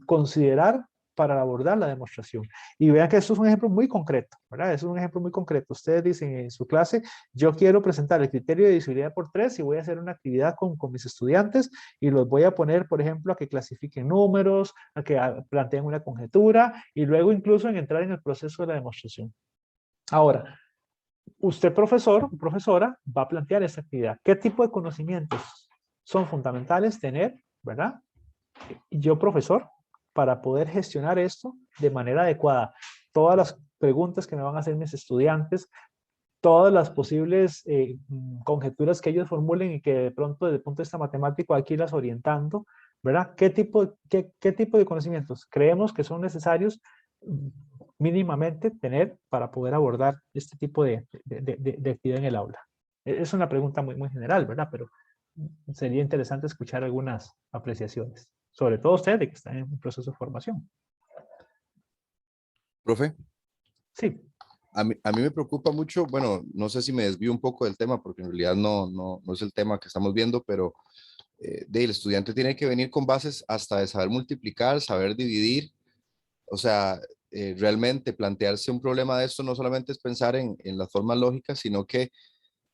Considerar para abordar la demostración. Y vean que esto es un ejemplo muy concreto, ¿verdad? Es un ejemplo muy concreto. Ustedes dicen en su clase, yo quiero presentar el criterio de divisibilidad por 3 y voy a hacer una actividad con mis estudiantes y los voy a poner, por ejemplo, a que clasifiquen números, a que planteen una conjetura y luego incluso en entrar en el proceso de la demostración. Ahora, usted profesor o profesora va a plantear esta actividad. ¿Qué tipo de conocimientos son fundamentales tener, ¿verdad? Yo profesor, para poder gestionar esto de manera adecuada. Todas las preguntas que me van a hacer mis estudiantes, todas las posibles conjeturas que ellos formulen y que de pronto desde el punto de vista matemático hay que irlas orientando, ¿verdad? ¿Qué tipo de conocimientos creemos que son necesarios mínimamente tener para poder abordar este tipo de actividad en el aula? Es una pregunta muy, muy general, ¿verdad? Pero sería interesante escuchar algunas apreciaciones, sobre todo ustedes que están en un proceso de formación. Profe. Sí. A mí me preocupa mucho, bueno, no sé si me desvío un poco del tema, porque en realidad no es el tema que estamos viendo, pero el estudiante tiene que venir con bases hasta de saber multiplicar, saber dividir. O sea, realmente plantearse un problema de esto no solamente es pensar en las formas lógicas, sino que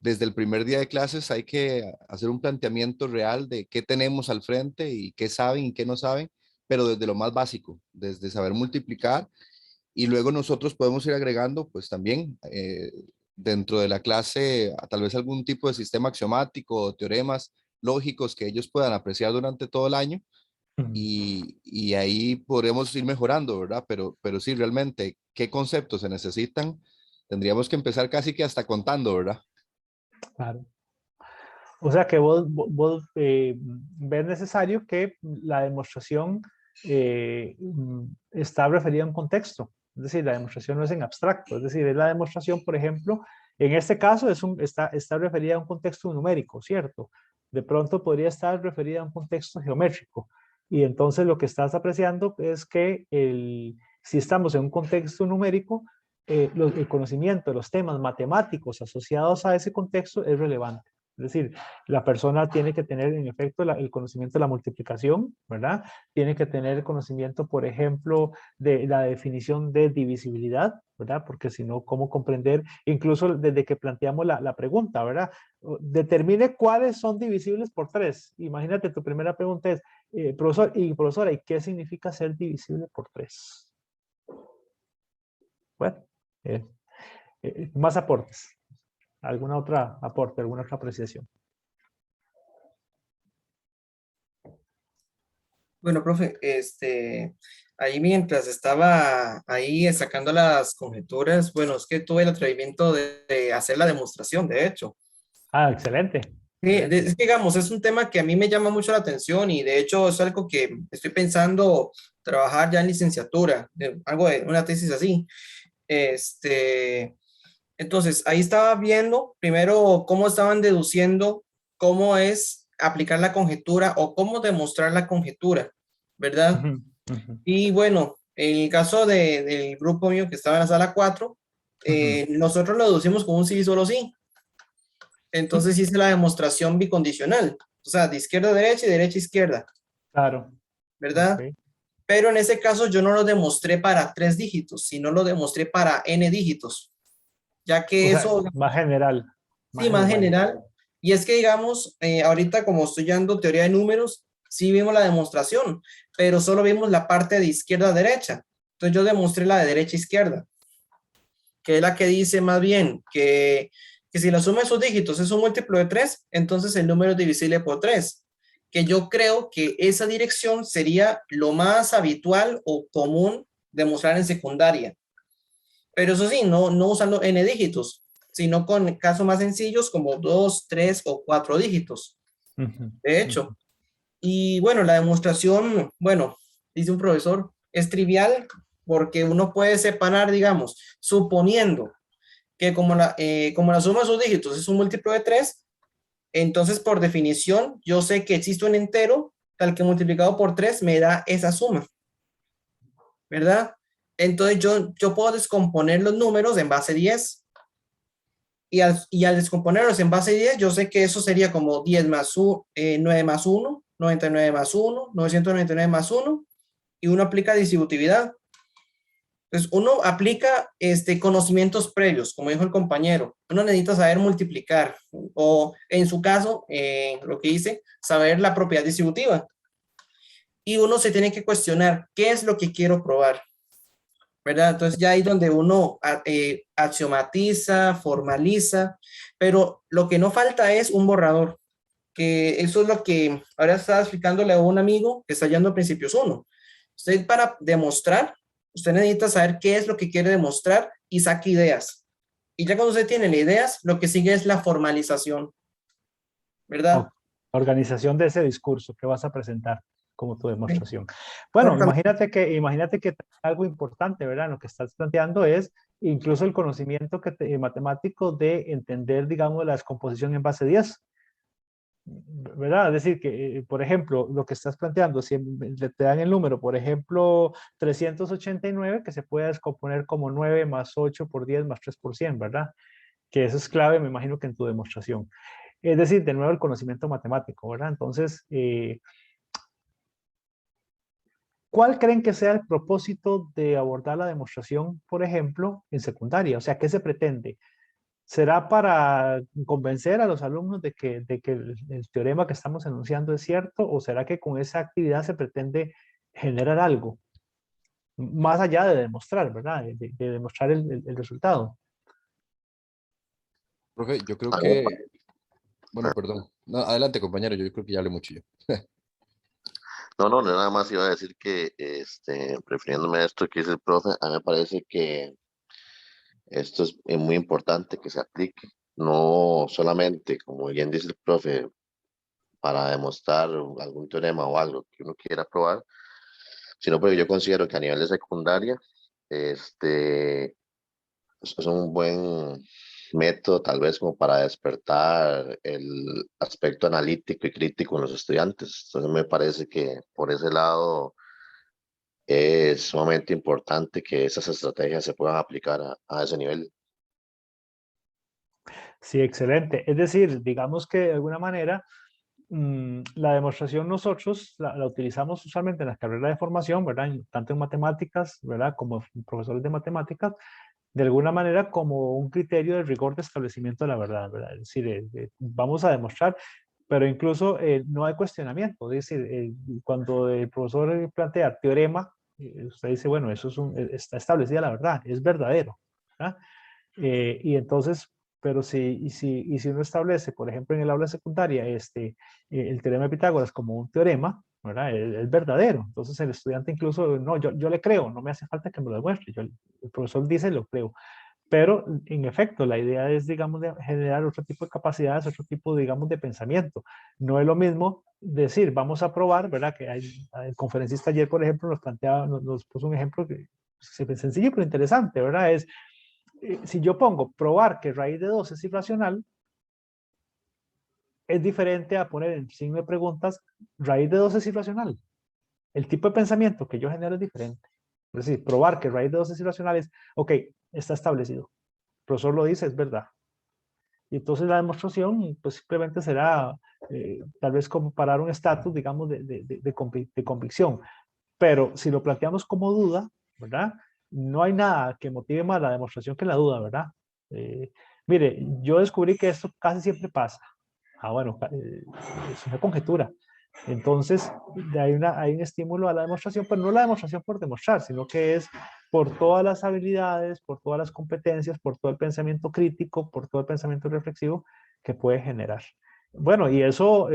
desde el primer día de clases hay que hacer un planteamiento real de qué tenemos al frente y qué saben y qué no saben, pero desde lo más básico, desde saber multiplicar, y luego nosotros podemos ir agregando pues también dentro de la clase tal vez algún tipo de sistema axiomático o teoremas lógicos que ellos puedan apreciar durante todo el año. Y ahí podremos ir mejorando, ¿verdad? Pero sí, realmente, ¿qué conceptos se necesitan? Tendríamos que empezar casi que hasta contando, ¿verdad? Claro. O sea que vos ves necesario que la demostración está referida a un contexto. Es decir, la demostración no es en abstracto. Es decir, es la demostración, por ejemplo, en este caso está referida a un contexto numérico, ¿cierto? De pronto podría estar referida a un contexto geométrico. Y entonces lo que estás apreciando es que si estamos en un contexto numérico, el conocimiento de los temas matemáticos asociados a ese contexto es relevante. Es decir, la persona tiene que tener en efecto el conocimiento de la multiplicación, ¿verdad? Tiene que tener el conocimiento, por ejemplo, de la definición de divisibilidad, ¿verdad? Porque si no, ¿cómo comprender? Incluso desde que planteamos la pregunta, ¿verdad? Determine cuáles son divisibles por 3. Imagínate, tu primera pregunta es, profesora, ¿y qué significa ser divisible por 3? Bueno, más aportes. ¿Alguna otra aporte, alguna otra apreciación? Bueno, profe, ahí mientras estaba ahí sacando las conjeturas, bueno, es que tuve el atrevimiento de hacer la demostración, de hecho. Ah, excelente. Sí, es que digamos, es un tema que a mí me llama mucho la atención y de hecho es algo que estoy pensando trabajar ya en licenciatura, algo de una tesis así. Entonces, ahí estaba viendo primero cómo estaban deduciendo cómo es aplicar la conjetura o cómo demostrar la conjetura, ¿verdad? Y bueno, en el caso del grupo mío que estaba en la sala 4, nosotros lo deducimos con un sí y solo sí. Entonces hice la demostración bicondicional, o sea, de izquierda a derecha y derecha a izquierda. Claro. ¿Verdad? Okay. Pero en ese caso yo no lo demostré para 3 dígitos, sino lo demostré para n dígitos. Ya que eso... Más general. Sí, más general. Y es que, digamos, ahorita como estoy dando teoría de números, sí vimos la demostración, pero solo vimos la parte de izquierda a derecha. Entonces yo demostré la de derecha a izquierda, que es la que dice más bien que si la suma de sus dígitos es un múltiplo de 3, entonces el número es divisible por 3. Que yo creo que esa dirección sería lo más habitual o común demostrar en secundaria. Pero eso sí, no usando n dígitos, sino con casos más sencillos como 2, 3 o 4 dígitos. De hecho. Y bueno, la demostración, bueno, dice un profesor, es trivial porque uno puede separar, digamos, suponiendo que como la suma de sus dígitos es un múltiplo de 3, entonces por definición yo sé que existe un entero tal que multiplicado por 3 me da esa suma, ¿verdad? Entonces yo puedo descomponer los números en base 10. Y al descomponerlos en base 10, yo sé que eso sería como 10 más 1, 9 más 1, 99 más 1, 999 más 1, y uno aplica distributividad. Entonces, uno aplica conocimientos previos, como dijo el compañero. Uno necesita saber multiplicar, o en su caso, lo que hice, saber la propiedad distributiva. Y uno se tiene que cuestionar, ¿qué es lo que quiero probar? ¿Verdad? Entonces ya ahí donde uno axiomatiza, formaliza, pero lo que no falta es un borrador, que eso es lo que ahora estaba explicándole a un amigo que está yendo a principios 1. Usted para demostrar, usted necesita saber qué es lo que quiere demostrar y saque ideas. Y ya cuando usted tiene las ideas, lo que sigue es la formalización, ¿verdad? Organización de ese discurso que vas a presentar como tu demostración. Bueno, imagínate que algo importante, ¿verdad? Lo que estás planteando es incluso el conocimiento matemático de entender, digamos, la descomposición en base 10. ¿Verdad? Es decir, que, por ejemplo, lo que estás planteando, si te dan el número, por ejemplo, 389, que se puede descomponer como 9 más 8 por 10 más 3 por 100, ¿verdad? Que eso es clave, me imagino que en tu demostración. Es decir, de nuevo el conocimiento matemático, ¿verdad? Entonces, ¿cuál creen que sea el propósito de abordar la demostración, por ejemplo, en secundaria? O sea, ¿qué se pretende? ¿Será para convencer a los alumnos de que el teorema que estamos enunciando es cierto? ¿O será que con esa actividad se pretende generar algo? Más allá de demostrar, ¿verdad? De demostrar el resultado. Profe, yo creo que, bueno, perdón. No, adelante, compañero, yo creo que ya hablé mucho yo. No, nada más iba a decir que, refiriéndome a esto que dice el profe, a mí me parece que esto es muy importante que se aplique, no solamente, como bien dice el profe, para demostrar algún teorema o algo que uno quiera probar, sino porque yo considero que a nivel de secundaria, es un buen método tal vez como para despertar el aspecto analítico y crítico en los estudiantes. Entonces me parece que por ese lado es sumamente importante que esas estrategias se puedan aplicar a ese nivel. Sí, excelente. Es decir, digamos que de alguna manera la demostración nosotros la utilizamos usualmente en las carreras de formación, ¿verdad? Tanto en matemáticas, ¿verdad? Como profesores de matemáticas, de alguna manera como un criterio de rigor de establecimiento de la verdad, ¿verdad? Es decir, vamos a demostrar, pero incluso no hay cuestionamiento. Es decir, cuando el profesor plantea teorema, usted dice, bueno, eso está establecida la verdad, es verdadero, ¿verdad? Y entonces, pero si uno establece, por ejemplo, en el aula secundaria, el teorema de Pitágoras como un teorema, ¿verdad? Es verdadero. Entonces el estudiante incluso, no, yo le creo, no me hace falta que me lo demuestre. El profesor dice, lo creo. Pero en efecto, la idea es, digamos, de generar otro tipo de capacidades, otro tipo, digamos, de pensamiento. No es lo mismo decir, vamos a probar, ¿verdad? Que el conferencista ayer, por ejemplo, nos puso un ejemplo que es sencillo pero interesante, ¿verdad? Es, si yo pongo probar que raíz de 2 es irracional, es diferente a poner en signo de preguntas, raíz de 2 es irracional. El tipo de pensamiento que yo genero es diferente. Es decir, probar que raíz de 2 es irracional es, ok, está establecido. El profesor lo dice, es verdad. Y entonces la demostración, pues simplemente será tal vez como parar un estatus, digamos, de convicción. Pero si lo planteamos como duda, ¿verdad? No hay nada que motive más la demostración que la duda, ¿verdad? Mire, yo descubrí que esto casi siempre pasa. Bueno, es una conjetura. Entonces, hay un estímulo a la demostración, pero no la demostración por demostrar, sino que es por todas las habilidades, por todas las competencias, por todo el pensamiento crítico, por todo el pensamiento reflexivo que puede generar. Bueno, y eso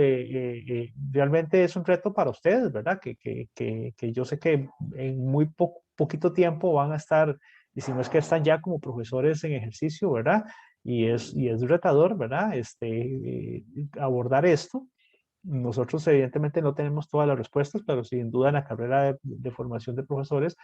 realmente es un reto para ustedes, ¿verdad? Que yo sé que en muy poquito tiempo van a estar, y si no es que están ya como profesores en ejercicio, ¿verdad? Y es retador, ¿verdad? Abordar esto. Nosotros evidentemente no tenemos todas las respuestas, pero sin duda en la carrera de formación de profesores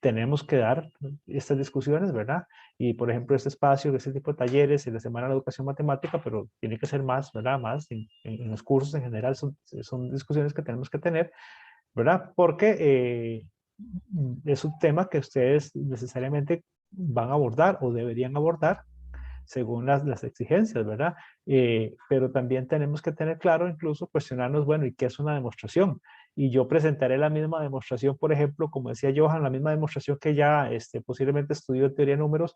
tenemos que dar estas discusiones, ¿verdad? Y, por ejemplo, este espacio, este tipo de talleres en la Semana de la Educación Matemática, pero tiene que ser más, ¿verdad? Más en los cursos en general son discusiones que tenemos que tener, ¿verdad? Porque es un tema que ustedes necesariamente van a abordar o deberían abordar según las exigencias, ¿verdad? Pero también tenemos que tener claro, incluso cuestionarnos, bueno, ¿y qué es una demostración? Y yo presentaré la misma demostración, por ejemplo, como decía Johan, la misma demostración que ya posiblemente estudió en teoría de números,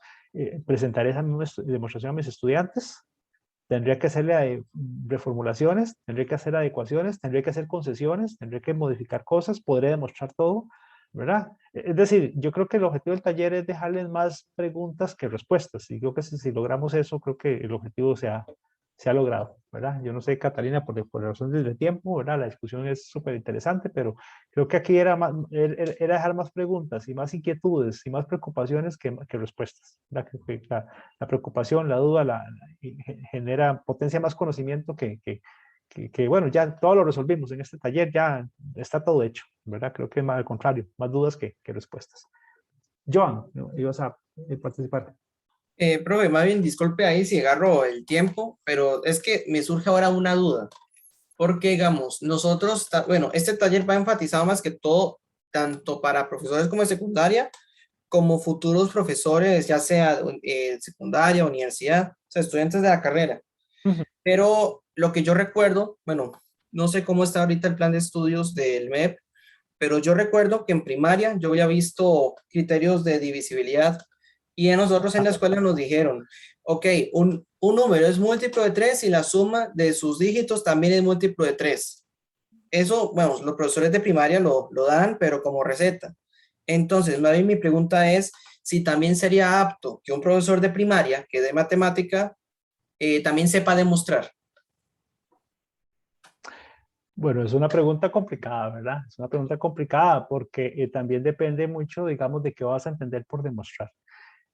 presentaré esa misma demostración a mis estudiantes. Tendría que hacerle reformulaciones, tendría que hacer adecuaciones, tendría que hacer concesiones, tendría que modificar cosas, podré demostrar todo, ¿verdad? Es decir, yo creo que el objetivo del taller es dejarles más preguntas que respuestas, y creo que si logramos eso, creo que el objetivo se ha logrado, ¿verdad? Yo no sé, Catalina, por razones de tiempo, ¿verdad? La discusión es súper interesante, pero creo que aquí era dejar más preguntas y más inquietudes y más preocupaciones que respuestas, ¿verdad? Que la preocupación, la duda, genera, potencia más conocimiento que, bueno, ya todo lo resolvimos en este taller, ya está todo hecho, ¿verdad? Creo que más al contrario, más dudas que respuestas. Joan, ¿no? Ibas a participar. Profe, más bien disculpe ahí si agarro el tiempo, pero es que me surge ahora una duda, porque digamos, nosotros, bueno, este taller va enfatizado más que todo, tanto para profesores como de secundaria, como futuros profesores, ya sea secundaria, universidad, o sea, estudiantes de la carrera. Pero lo que yo recuerdo, bueno, no sé cómo está ahorita el plan de estudios del MEP, pero yo recuerdo que en primaria yo había visto criterios de divisibilidad y a nosotros en la escuela nos dijeron, ok, un número es múltiplo de 3 y la suma de sus dígitos también es múltiplo de 3. Eso, bueno, los profesores de primaria lo dan, pero como receta. Entonces, más bien mi pregunta es si también sería apto que un profesor de primaria que dé matemática también sepa demostrar. Bueno, es una pregunta complicada, ¿verdad? Es una pregunta complicada porque también depende mucho, digamos, de qué vas a entender por demostrar.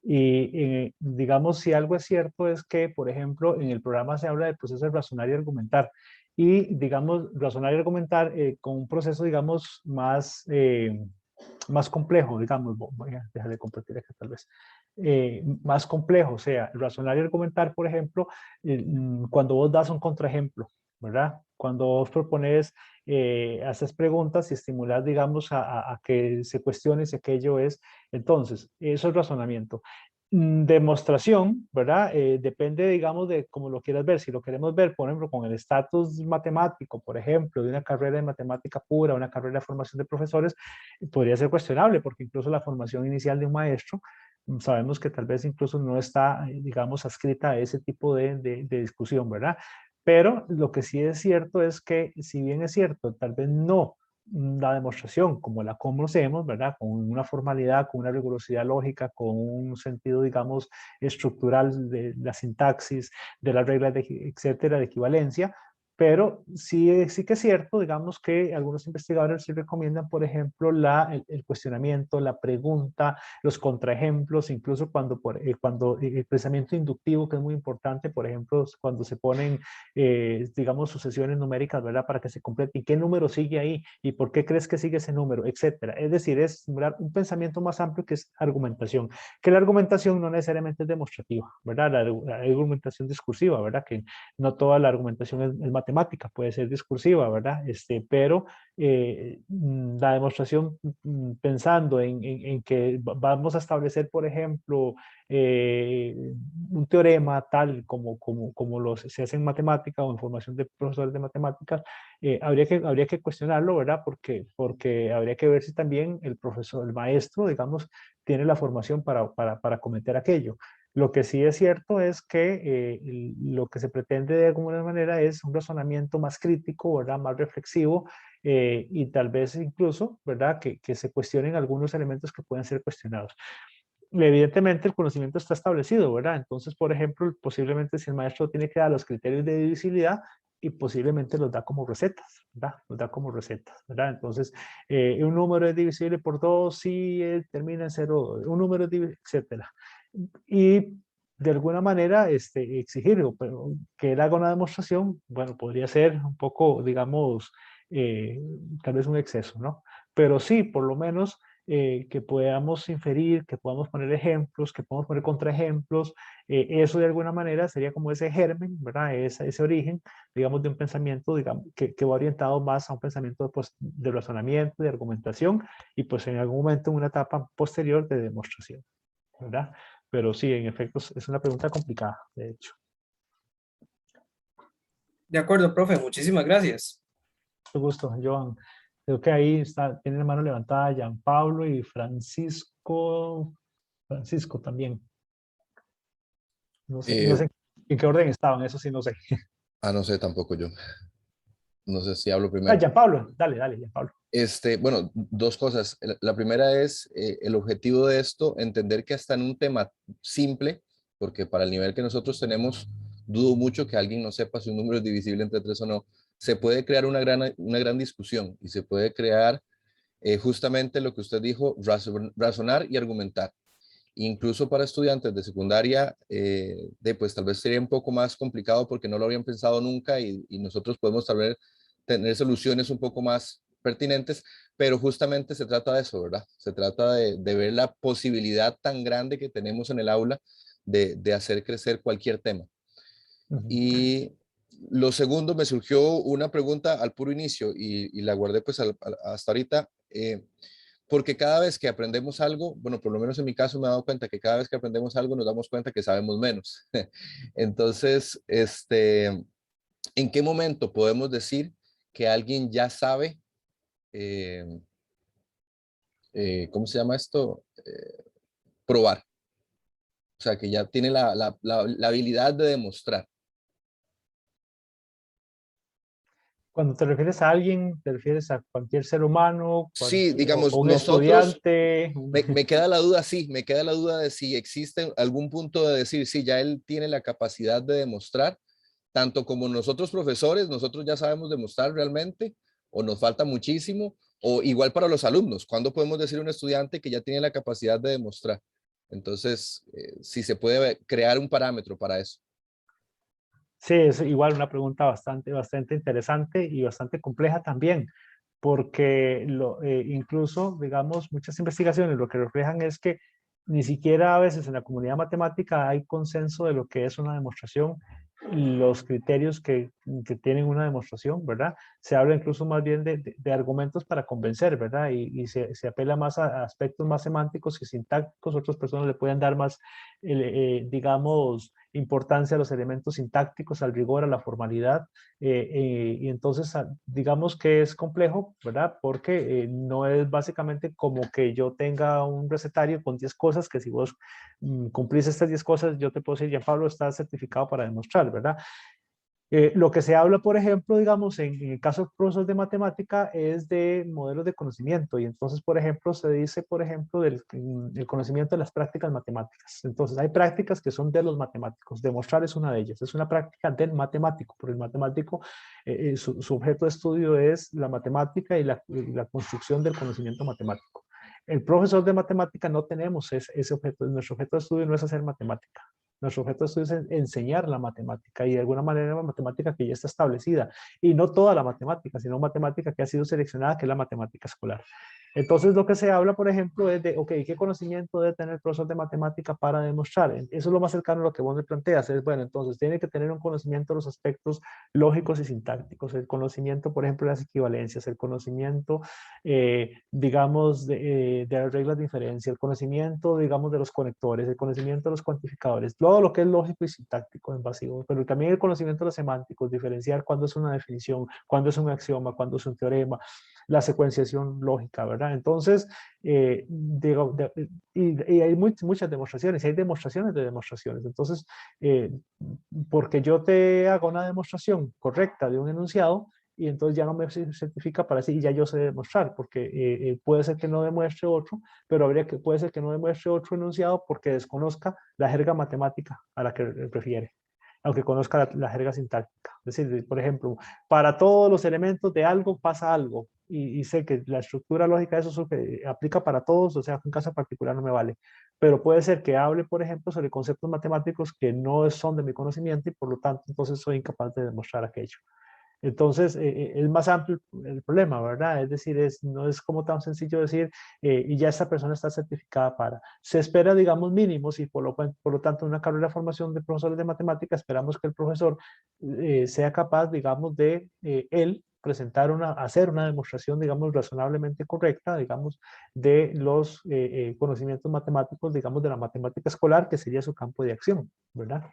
Y digamos, si algo es cierto es que, por ejemplo, en el programa se habla del proceso de razonar y argumentar. Y, digamos, razonar y argumentar con un proceso, digamos, más complejo, digamos, voy a dejar de compartir acá tal vez, más complejo, o sea, razonar y argumentar, por ejemplo, cuando vos das un contraejemplo, ¿verdad? Cuando vos propones, haces preguntas y estimulas, digamos, a que se cuestione si aquello es, entonces, eso es razonamiento. Demostración, ¿verdad? Depende, digamos, de cómo lo quieras ver. Si lo queremos ver, por ejemplo, con el estatus matemático, por ejemplo, de una carrera de matemática pura, una carrera de formación de profesores, podría ser cuestionable, porque incluso la formación inicial de un maestro, sabemos que tal vez incluso no está, digamos, adscrita a ese tipo de discusión, ¿verdad? Pero lo que sí es cierto es que, si bien es cierto, tal vez no la demostración como la conocemos, ¿verdad? Con una formalidad, con una rigurosidad lógica, con un sentido, digamos, estructural de la sintaxis, de las reglas, etcétera, de equivalencia, pero sí que es cierto, digamos, que algunos investigadores sí recomiendan, por ejemplo, el cuestionamiento, la pregunta, los contraejemplos, incluso cuando el pensamiento inductivo, que es muy importante, por ejemplo, cuando se ponen, digamos, sucesiones numéricas, ¿verdad? Para que se complete, ¿y qué número sigue ahí? ¿Y por qué crees que sigue ese número? Etcétera. Es decir, es un pensamiento más amplio que es argumentación, que la argumentación no necesariamente es demostrativa, ¿verdad? La argumentación discursiva, ¿verdad? Que no toda la argumentación es matemática, puede ser discursiva, ¿verdad? Pero la demostración, pensando en que vamos a establecer, por ejemplo, un teorema tal como se hace en matemática o en formación de profesores de matemáticas, habría que cuestionarlo, ¿verdad? Porque habría que ver si también el profesor, el maestro, digamos, tiene la formación para cometer aquello. Lo que sí es cierto es que lo que se pretende de alguna manera es un razonamiento más crítico, ¿verdad? Más reflexivo, y tal vez incluso, ¿verdad? Que se cuestionen algunos elementos que pueden ser cuestionados. Evidentemente el conocimiento está establecido, ¿verdad? Entonces, por ejemplo, posiblemente si el maestro tiene que dar los criterios de divisibilidad, y posiblemente los da como recetas, ¿verdad? Los da como recetas, ¿verdad? Entonces, un número es divisible por 2 si termina en 0, un número es divisible, etcétera. Y de alguna manera exigirlo, pero que él haga una demostración, bueno, podría ser un poco, digamos, tal vez un exceso, ¿no? Pero sí, por lo menos, que podamos inferir, que podamos poner ejemplos, que podamos poner contraejemplos. Eso de alguna manera sería como ese germen, ¿verdad? Ese origen, digamos, de un pensamiento, digamos, que va orientado más a un pensamiento pues, de razonamiento, de argumentación, y pues en algún momento en una etapa posterior de demostración, ¿verdad? Pero sí, en efecto, es una pregunta complicada, de hecho. De acuerdo, profe, muchísimas gracias. Mucho gusto, Joan. Creo que ahí está, tiene la mano levantada Jean Pablo y Francisco. Francisco también. No sé en qué orden estaban, eso sí no sé. No sé tampoco yo. No sé si hablo Ah, primero. Jean Pablo, dale, Jean Pablo. Bueno, dos cosas. La primera es el objetivo de esto, entender que hasta en un tema simple, porque para el nivel que nosotros tenemos, dudo mucho que alguien no sepa si un número es divisible entre 3 o no, se puede crear una gran discusión y se puede crear justamente lo que usted dijo, razonar y argumentar. Incluso para estudiantes de secundaria, pues tal vez sería un poco más complicado porque no lo habían pensado nunca y nosotros podemos tal vez tener soluciones un poco más pertinentes, pero justamente se trata de eso, ¿verdad? Se trata de ver la posibilidad tan grande que tenemos en el aula de hacer crecer cualquier tema. Y lo segundo, me surgió una pregunta al puro inicio y la guardé pues hasta ahorita, porque cada vez que aprendemos algo, bueno, por lo menos en mi caso me he dado cuenta que cada vez que aprendemos algo nos damos cuenta que sabemos menos. Entonces, ¿en qué momento podemos decir que alguien ya sabe, ¿cómo se llama esto? Probar. O sea, que ya tiene la habilidad de demostrar. Cuando te refieres a alguien, te refieres a cualquier ser humano, Sí, digamos, o un nosotros, estudiante. me queda la duda, sí, me queda la duda de si existe algún punto de decir, sí, ya él tiene la capacidad de demostrar, tanto como nosotros profesores, nosotros ya sabemos demostrar realmente, o nos falta muchísimo, o igual para los alumnos, ¿cuándo podemos decir a un estudiante que ya tiene la capacidad de demostrar? Entonces, si se puede crear un parámetro para eso. Sí, es igual una pregunta bastante interesante y bastante compleja también, porque incluso, digamos, muchas investigaciones lo que reflejan es que ni siquiera a veces en la comunidad matemática hay consenso de lo que es una demostración, los criterios que tienen una demostración, ¿verdad? Se habla incluso más bien de argumentos para convencer, ¿verdad? Y se apela más a aspectos más semánticos que sintácticos. Otras personas le pueden dar más, digamos, importancia a los elementos sintácticos, al rigor, a la formalidad. Y entonces, digamos que es complejo, ¿verdad? Porque no es básicamente como que yo tenga un recetario con 10 cosas que si vos cumplís estas 10 cosas, yo te puedo decir, ya Pablo está certificado para demostrar, ¿verdad? Lo que se habla, por ejemplo, digamos, en el caso de profesores de matemática es de modelos de conocimiento y entonces, por ejemplo, se dice, por ejemplo, del conocimiento de las prácticas matemáticas. Entonces, hay prácticas que son de los matemáticos. Demostrar es una de ellas. Es una práctica del matemático, porque el matemático, su objeto de estudio es la matemática y la construcción del conocimiento matemático. El profesor de matemática no tenemos ese objeto. Nuestro objeto de estudio no es hacer matemática. Nuestro objeto de estudio es enseñar la matemática y de alguna manera la matemática que ya está establecida. Y no toda la matemática, sino matemática que ha sido seleccionada, que es la matemática escolar. Entonces lo que se habla, por ejemplo, es de, ok, ¿qué conocimiento debe tener el profesor de matemática para demostrar? Eso es lo más cercano a lo que vos me planteas. Es, bueno, entonces tiene que tener un conocimiento de los aspectos lógicos y sintácticos, el conocimiento, por ejemplo, de las equivalencias, el conocimiento, digamos, de las reglas de inferencia, el conocimiento, digamos, de los conectores, el conocimiento de los cuantificadores, todo lo que es lógico y sintáctico en básico, pero también el conocimiento de los semánticos, diferenciar cuándo es una definición, cuándo es un axioma, cuándo es un teorema, la secuenciación lógica, ¿verdad? Entonces, digo, y hay muchas demostraciones, hay demostraciones de demostraciones. Entonces, porque yo te hago una demostración correcta de un enunciado, y entonces ya no me certifica para decir, y ya yo sé demostrar, porque puede ser que no demuestre otro, pero puede ser que no demuestre otro enunciado porque desconozca la jerga matemática a la que refiere, aunque conozca la jerga sintáctica. Es decir, por ejemplo, para todos los elementos de algo pasa algo, y sé que la estructura lógica de eso aplica para todos, o sea, en caso particular no me vale. Pero puede ser que hable, por ejemplo, sobre conceptos matemáticos que no son de mi conocimiento y por lo tanto entonces soy incapaz de demostrar aquello. Entonces, es más amplio el problema, ¿verdad? Es decir, no es como tan sencillo decir, y ya esta persona está certificada para. Se espera, digamos, mínimos y por lo tanto, en una carrera de formación de profesores de matemática, esperamos que el profesor sea capaz, digamos, de él presentar hacer una demostración, digamos, razonablemente correcta, digamos, de los conocimientos matemáticos, digamos, de la matemática escolar, que sería su campo de acción, ¿verdad?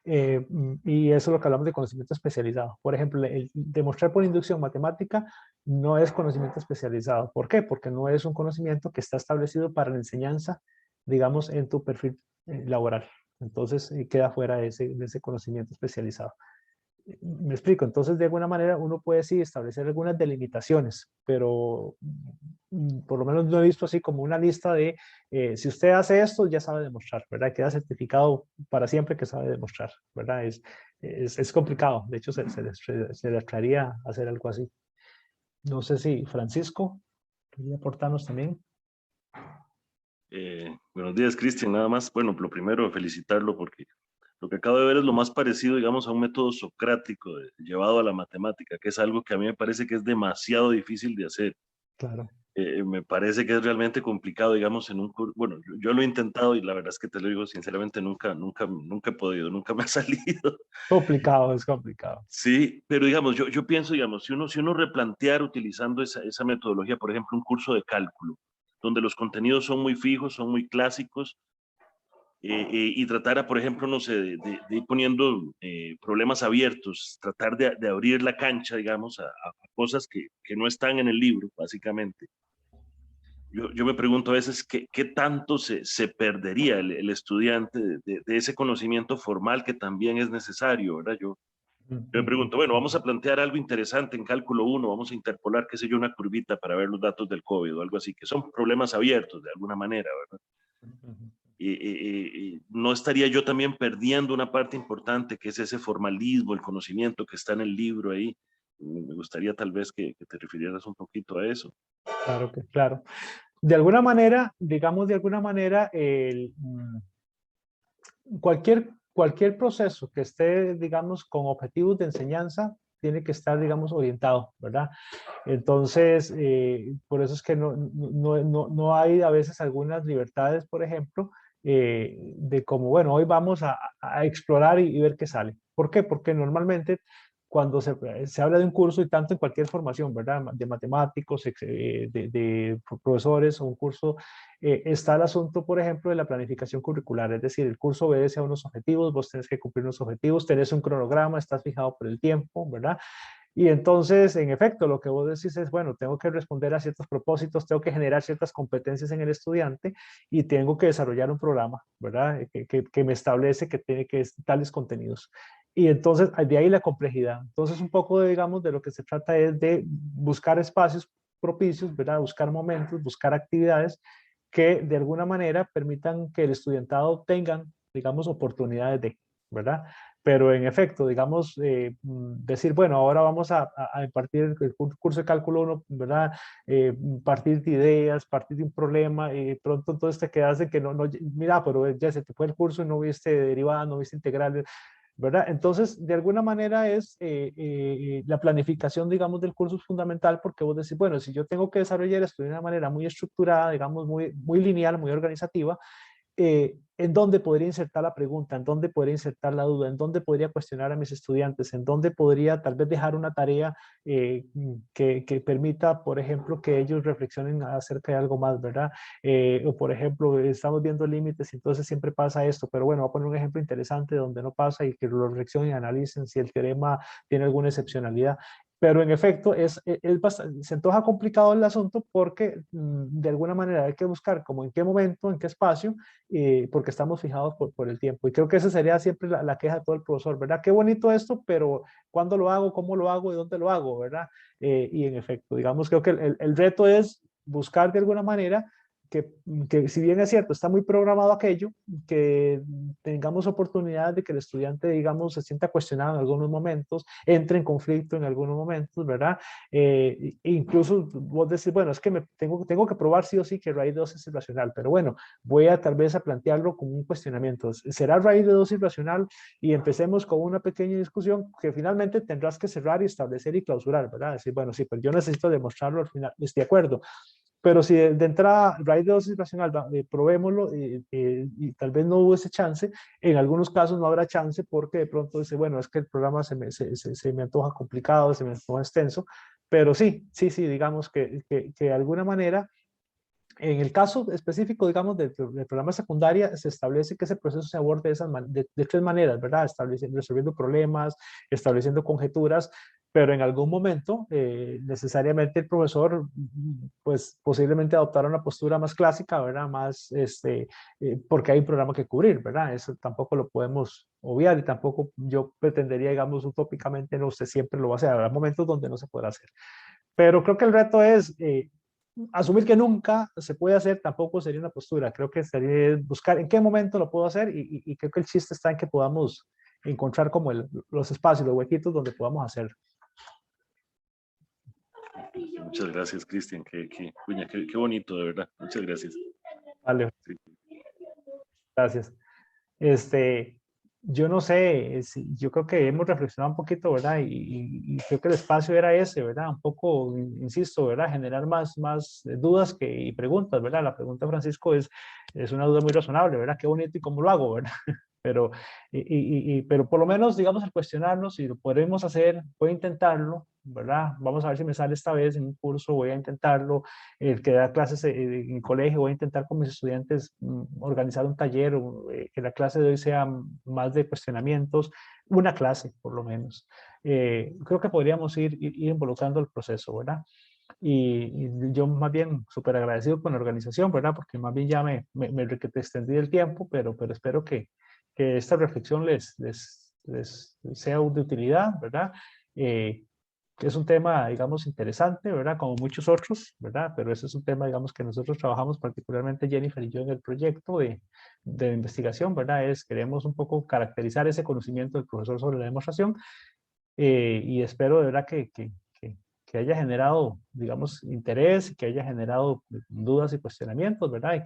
Y eso es lo que hablamos de conocimiento especializado. Por ejemplo, el demostrar por inducción matemática no es conocimiento especializado. ¿Por qué? Porque no es un conocimiento que está establecido para la enseñanza, digamos, en tu perfil laboral. Entonces, queda fuera de ese conocimiento especializado. Me explico, entonces de alguna manera uno puede sí establecer algunas delimitaciones, pero por lo menos no he visto así como una lista de si usted hace esto ya sabe demostrar, ¿verdad? Queda certificado para siempre que sabe demostrar, ¿verdad? Es complicado, de hecho se le traería hacer algo así. No sé si Francisco quería aportarnos también. Buenos días, Cristian. Nada más, bueno, lo primero, felicitarlo porque lo que acabo de ver es lo más parecido, digamos, a un método socrático llevado a la matemática, que es algo que a mí me parece que es demasiado difícil de hacer. Claro. Me parece que es realmente complicado, digamos, en un curso. Bueno, yo lo he intentado y la verdad es que te lo digo sinceramente, nunca he podido, nunca me ha salido. Complicado, es complicado. Sí, pero digamos, yo pienso, digamos, si uno replanteara utilizando esa metodología, por ejemplo, un curso de cálculo, donde los contenidos son muy fijos, son muy clásicos, y tratara, por ejemplo, no sé, de ir poniendo problemas abiertos, tratar de abrir la cancha, digamos, a cosas que no están en el libro, básicamente. Yo me pregunto a veces qué tanto se perdería el estudiante de ese conocimiento formal que también es necesario, ¿verdad? Yo me pregunto, bueno, vamos a plantear algo interesante en cálculo 1, vamos a interpolar, qué sé yo, una curvita para ver los datos del COVID o algo así, que son problemas abiertos de alguna manera, ¿verdad? No estaría yo también perdiendo una parte importante que es ese formalismo, el conocimiento que está en el libro ahí. Me gustaría tal vez que te refirieras un poquito a eso. Claro que, claro. De alguna manera, digamos, cualquier proceso que esté, digamos, con objetivos de enseñanza, tiene que estar, digamos, orientado, ¿verdad? Entonces, por eso es que no hay a veces algunas libertades, por ejemplo, de como, bueno, hoy vamos a explorar y ver qué sale. ¿Por qué? Porque normalmente cuando se habla de un curso y tanto en cualquier formación, ¿verdad? De matemáticos, de profesores o un curso, está el asunto, por ejemplo, de la planificación curricular, es decir, el curso obedece a unos objetivos, vos tenés que cumplir unos objetivos, tenés un cronograma, estás fijado por el tiempo, ¿verdad? Y entonces, en efecto, lo que vos decís es, bueno, tengo que responder a ciertos propósitos, tengo que generar ciertas competencias en el estudiante y tengo que desarrollar un programa, ¿verdad? Que me establece que tiene que tales contenidos. Y entonces, de ahí la complejidad. Entonces, un poco, digamos, de lo que se trata es de buscar espacios propicios, ¿verdad? Buscar momentos, buscar actividades que de alguna manera permitan que el estudiantado tengan, digamos, oportunidades de, ¿verdad? Pero en efecto, digamos, decir, bueno, ahora vamos a impartir el curso de cálculo 1, ¿verdad? Partir de ideas, partir de un problema, y pronto entonces te quedas de que mira, pero ya se te fue el curso y no viste derivada, no viste integrales, ¿verdad? Entonces, de alguna manera la planificación, digamos, del curso es fundamental porque vos decís, bueno, si yo tengo que desarrollar esto de una manera muy estructurada, digamos, muy lineal, muy organizativa, en dónde podría insertar la pregunta, en dónde podría insertar la duda, en dónde podría cuestionar a mis estudiantes, en dónde podría tal vez dejar una tarea que permita, por ejemplo, que ellos reflexionen acerca de algo más, ¿verdad? O por ejemplo, estamos viendo límites y entonces siempre pasa esto, pero bueno, voy a poner un ejemplo interesante donde no pasa y que lo reflexionen y analicen si el teorema tiene alguna excepcionalidad. Pero en efecto, se antoja complicado el asunto porque de alguna manera hay que buscar como en qué momento, en qué espacio, porque estamos fijados por el tiempo. Y creo que esa sería siempre la queja de todo el profesor, ¿verdad? Qué bonito esto, pero ¿cuándo lo hago? ¿Cómo lo hago? ¿Y dónde lo hago? ¿Verdad? Y en efecto, digamos, creo que el reto es buscar de alguna manera que si bien es cierto, está muy programado aquello, que tengamos oportunidad de que el estudiante, digamos, se sienta cuestionado en algunos momentos, entre en conflicto en algunos momentos, ¿verdad? Incluso vos decís, bueno, es que tengo que probar sí o sí que raíz de 2 es irracional, pero bueno, voy a tal vez a plantearlo como un cuestionamiento. ¿Será raíz de 2 irracional? Y empecemos con una pequeña discusión que finalmente tendrás que cerrar y establecer y clausurar, ¿verdad? Decir, bueno, sí, pero yo necesito demostrarlo al final, estoy de acuerdo. Pero si de entrada raíz de 2 irracional, probémoslo y tal vez no hubo ese chance, en algunos casos no habrá chance porque de pronto dice, bueno, es que el programa se me antoja complicado, se me antoja extenso, pero sí, digamos que de alguna manera, en el caso específico, digamos, del programa secundaria, se establece que ese proceso se aborde de 3 maneras, ¿verdad? Resolviendo problemas, estableciendo conjeturas, pero en algún momento necesariamente el profesor, pues posiblemente adoptará una postura más clásica, ¿verdad? Más, porque hay un programa que cubrir, ¿verdad? Eso tampoco lo podemos obviar y tampoco yo pretendería, digamos, utópicamente, no, usted siempre lo va a hacer. Habrá momentos donde no se podrá hacer. Pero creo que el reto es asumir que nunca se puede hacer, tampoco sería una postura. Creo que sería buscar en qué momento lo puedo hacer y creo que el chiste está en que podamos encontrar como los espacios, los huequitos donde podamos hacerlo. Muchas gracias, Cristian. Qué bonito, de verdad. Muchas gracias. Vale. Sí. Gracias. Yo no sé, yo creo que hemos reflexionado un poquito, ¿verdad? Y creo que el espacio era ese, ¿verdad? Un poco, insisto, ¿verdad? Generar más dudas y preguntas, ¿verdad? La pregunta, Francisco, es una duda muy razonable, ¿verdad? Qué bonito y cómo lo hago, ¿verdad? Pero por lo menos, digamos, al cuestionarnos si lo podemos hacer, voy a intentarlo, ¿verdad? Vamos a ver si me sale esta vez en un curso, voy a intentarlo. El que da clases en el colegio, voy a intentar con mis estudiantes organizar un taller, que la clase de hoy sea más de cuestionamientos, una clase por lo menos. Creo que podríamos ir involucrando el proceso, ¿verdad? Y yo más bien súper agradecido con la organización, ¿verdad? Porque más bien ya me extendí el tiempo, pero espero que esta reflexión les sea de utilidad, ¿verdad? Es un tema, digamos, interesante, ¿verdad? Como muchos otros, ¿verdad? Pero ese es un tema, digamos, que nosotros trabajamos particularmente Jennifer y yo en el proyecto de investigación, ¿verdad? Queremos un poco caracterizar ese conocimiento del profesor sobre la demostración y espero de verdad que haya generado, digamos, interés y que haya generado dudas y cuestionamientos, ¿verdad?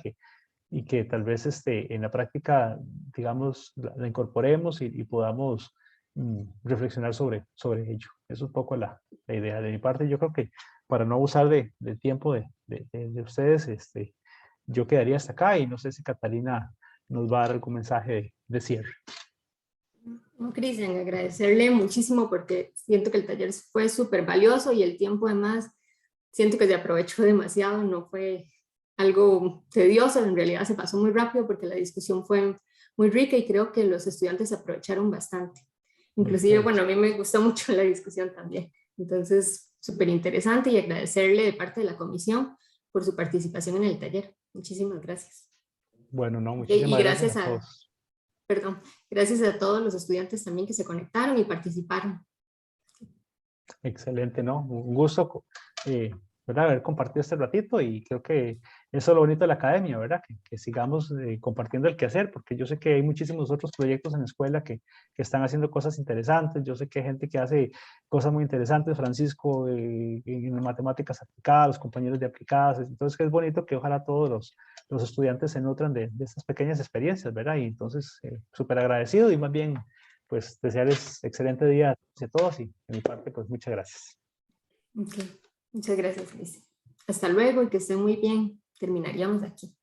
Y que tal vez en la práctica, digamos, la incorporemos y podamos reflexionar sobre ello. Eso es un poco la idea de mi parte. Yo creo que para no abusar del tiempo de ustedes, yo quedaría hasta acá y no sé si Catalina nos va a dar algún mensaje de cierre. No, Cristian, agradecerle muchísimo porque siento que el taller fue súper valioso y el tiempo además siento que se aprovechó demasiado, no fue algo tedioso, en realidad se pasó muy rápido porque la discusión fue muy rica y creo que los estudiantes aprovecharon bastante. Inclusive, bueno, a mí me gustó mucho la discusión también. Entonces, súper interesante y agradecerle de parte de la comisión por su participación en el taller. Muchísimas gracias. Bueno, no, muchísimas gracias a todos. Gracias a todos los estudiantes también que se conectaron y participaron. Excelente, ¿no? Un gusto ¿verdad? Haber compartido este ratito y creo que eso es lo bonito de la academia, ¿verdad? Que sigamos compartiendo el quehacer, porque yo sé que hay muchísimos otros proyectos en la escuela que están haciendo cosas interesantes, yo sé que hay gente que hace cosas muy interesantes, Francisco, en matemáticas aplicadas, los compañeros de aplicadas, entonces que es bonito que ojalá todos los estudiantes se nutran de estas pequeñas experiencias, ¿verdad? Y entonces, súper agradecido y más bien, pues, desearles excelente día a todos y de mi parte, pues, muchas gracias. Okay. Muchas gracias, Luis. Hasta luego y que estén muy bien. Terminaríamos aquí.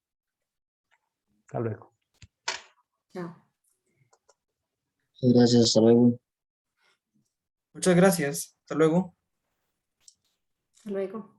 Hasta luego. Chao. Gracias, hasta luego. Muchas gracias. Hasta luego. Hasta luego.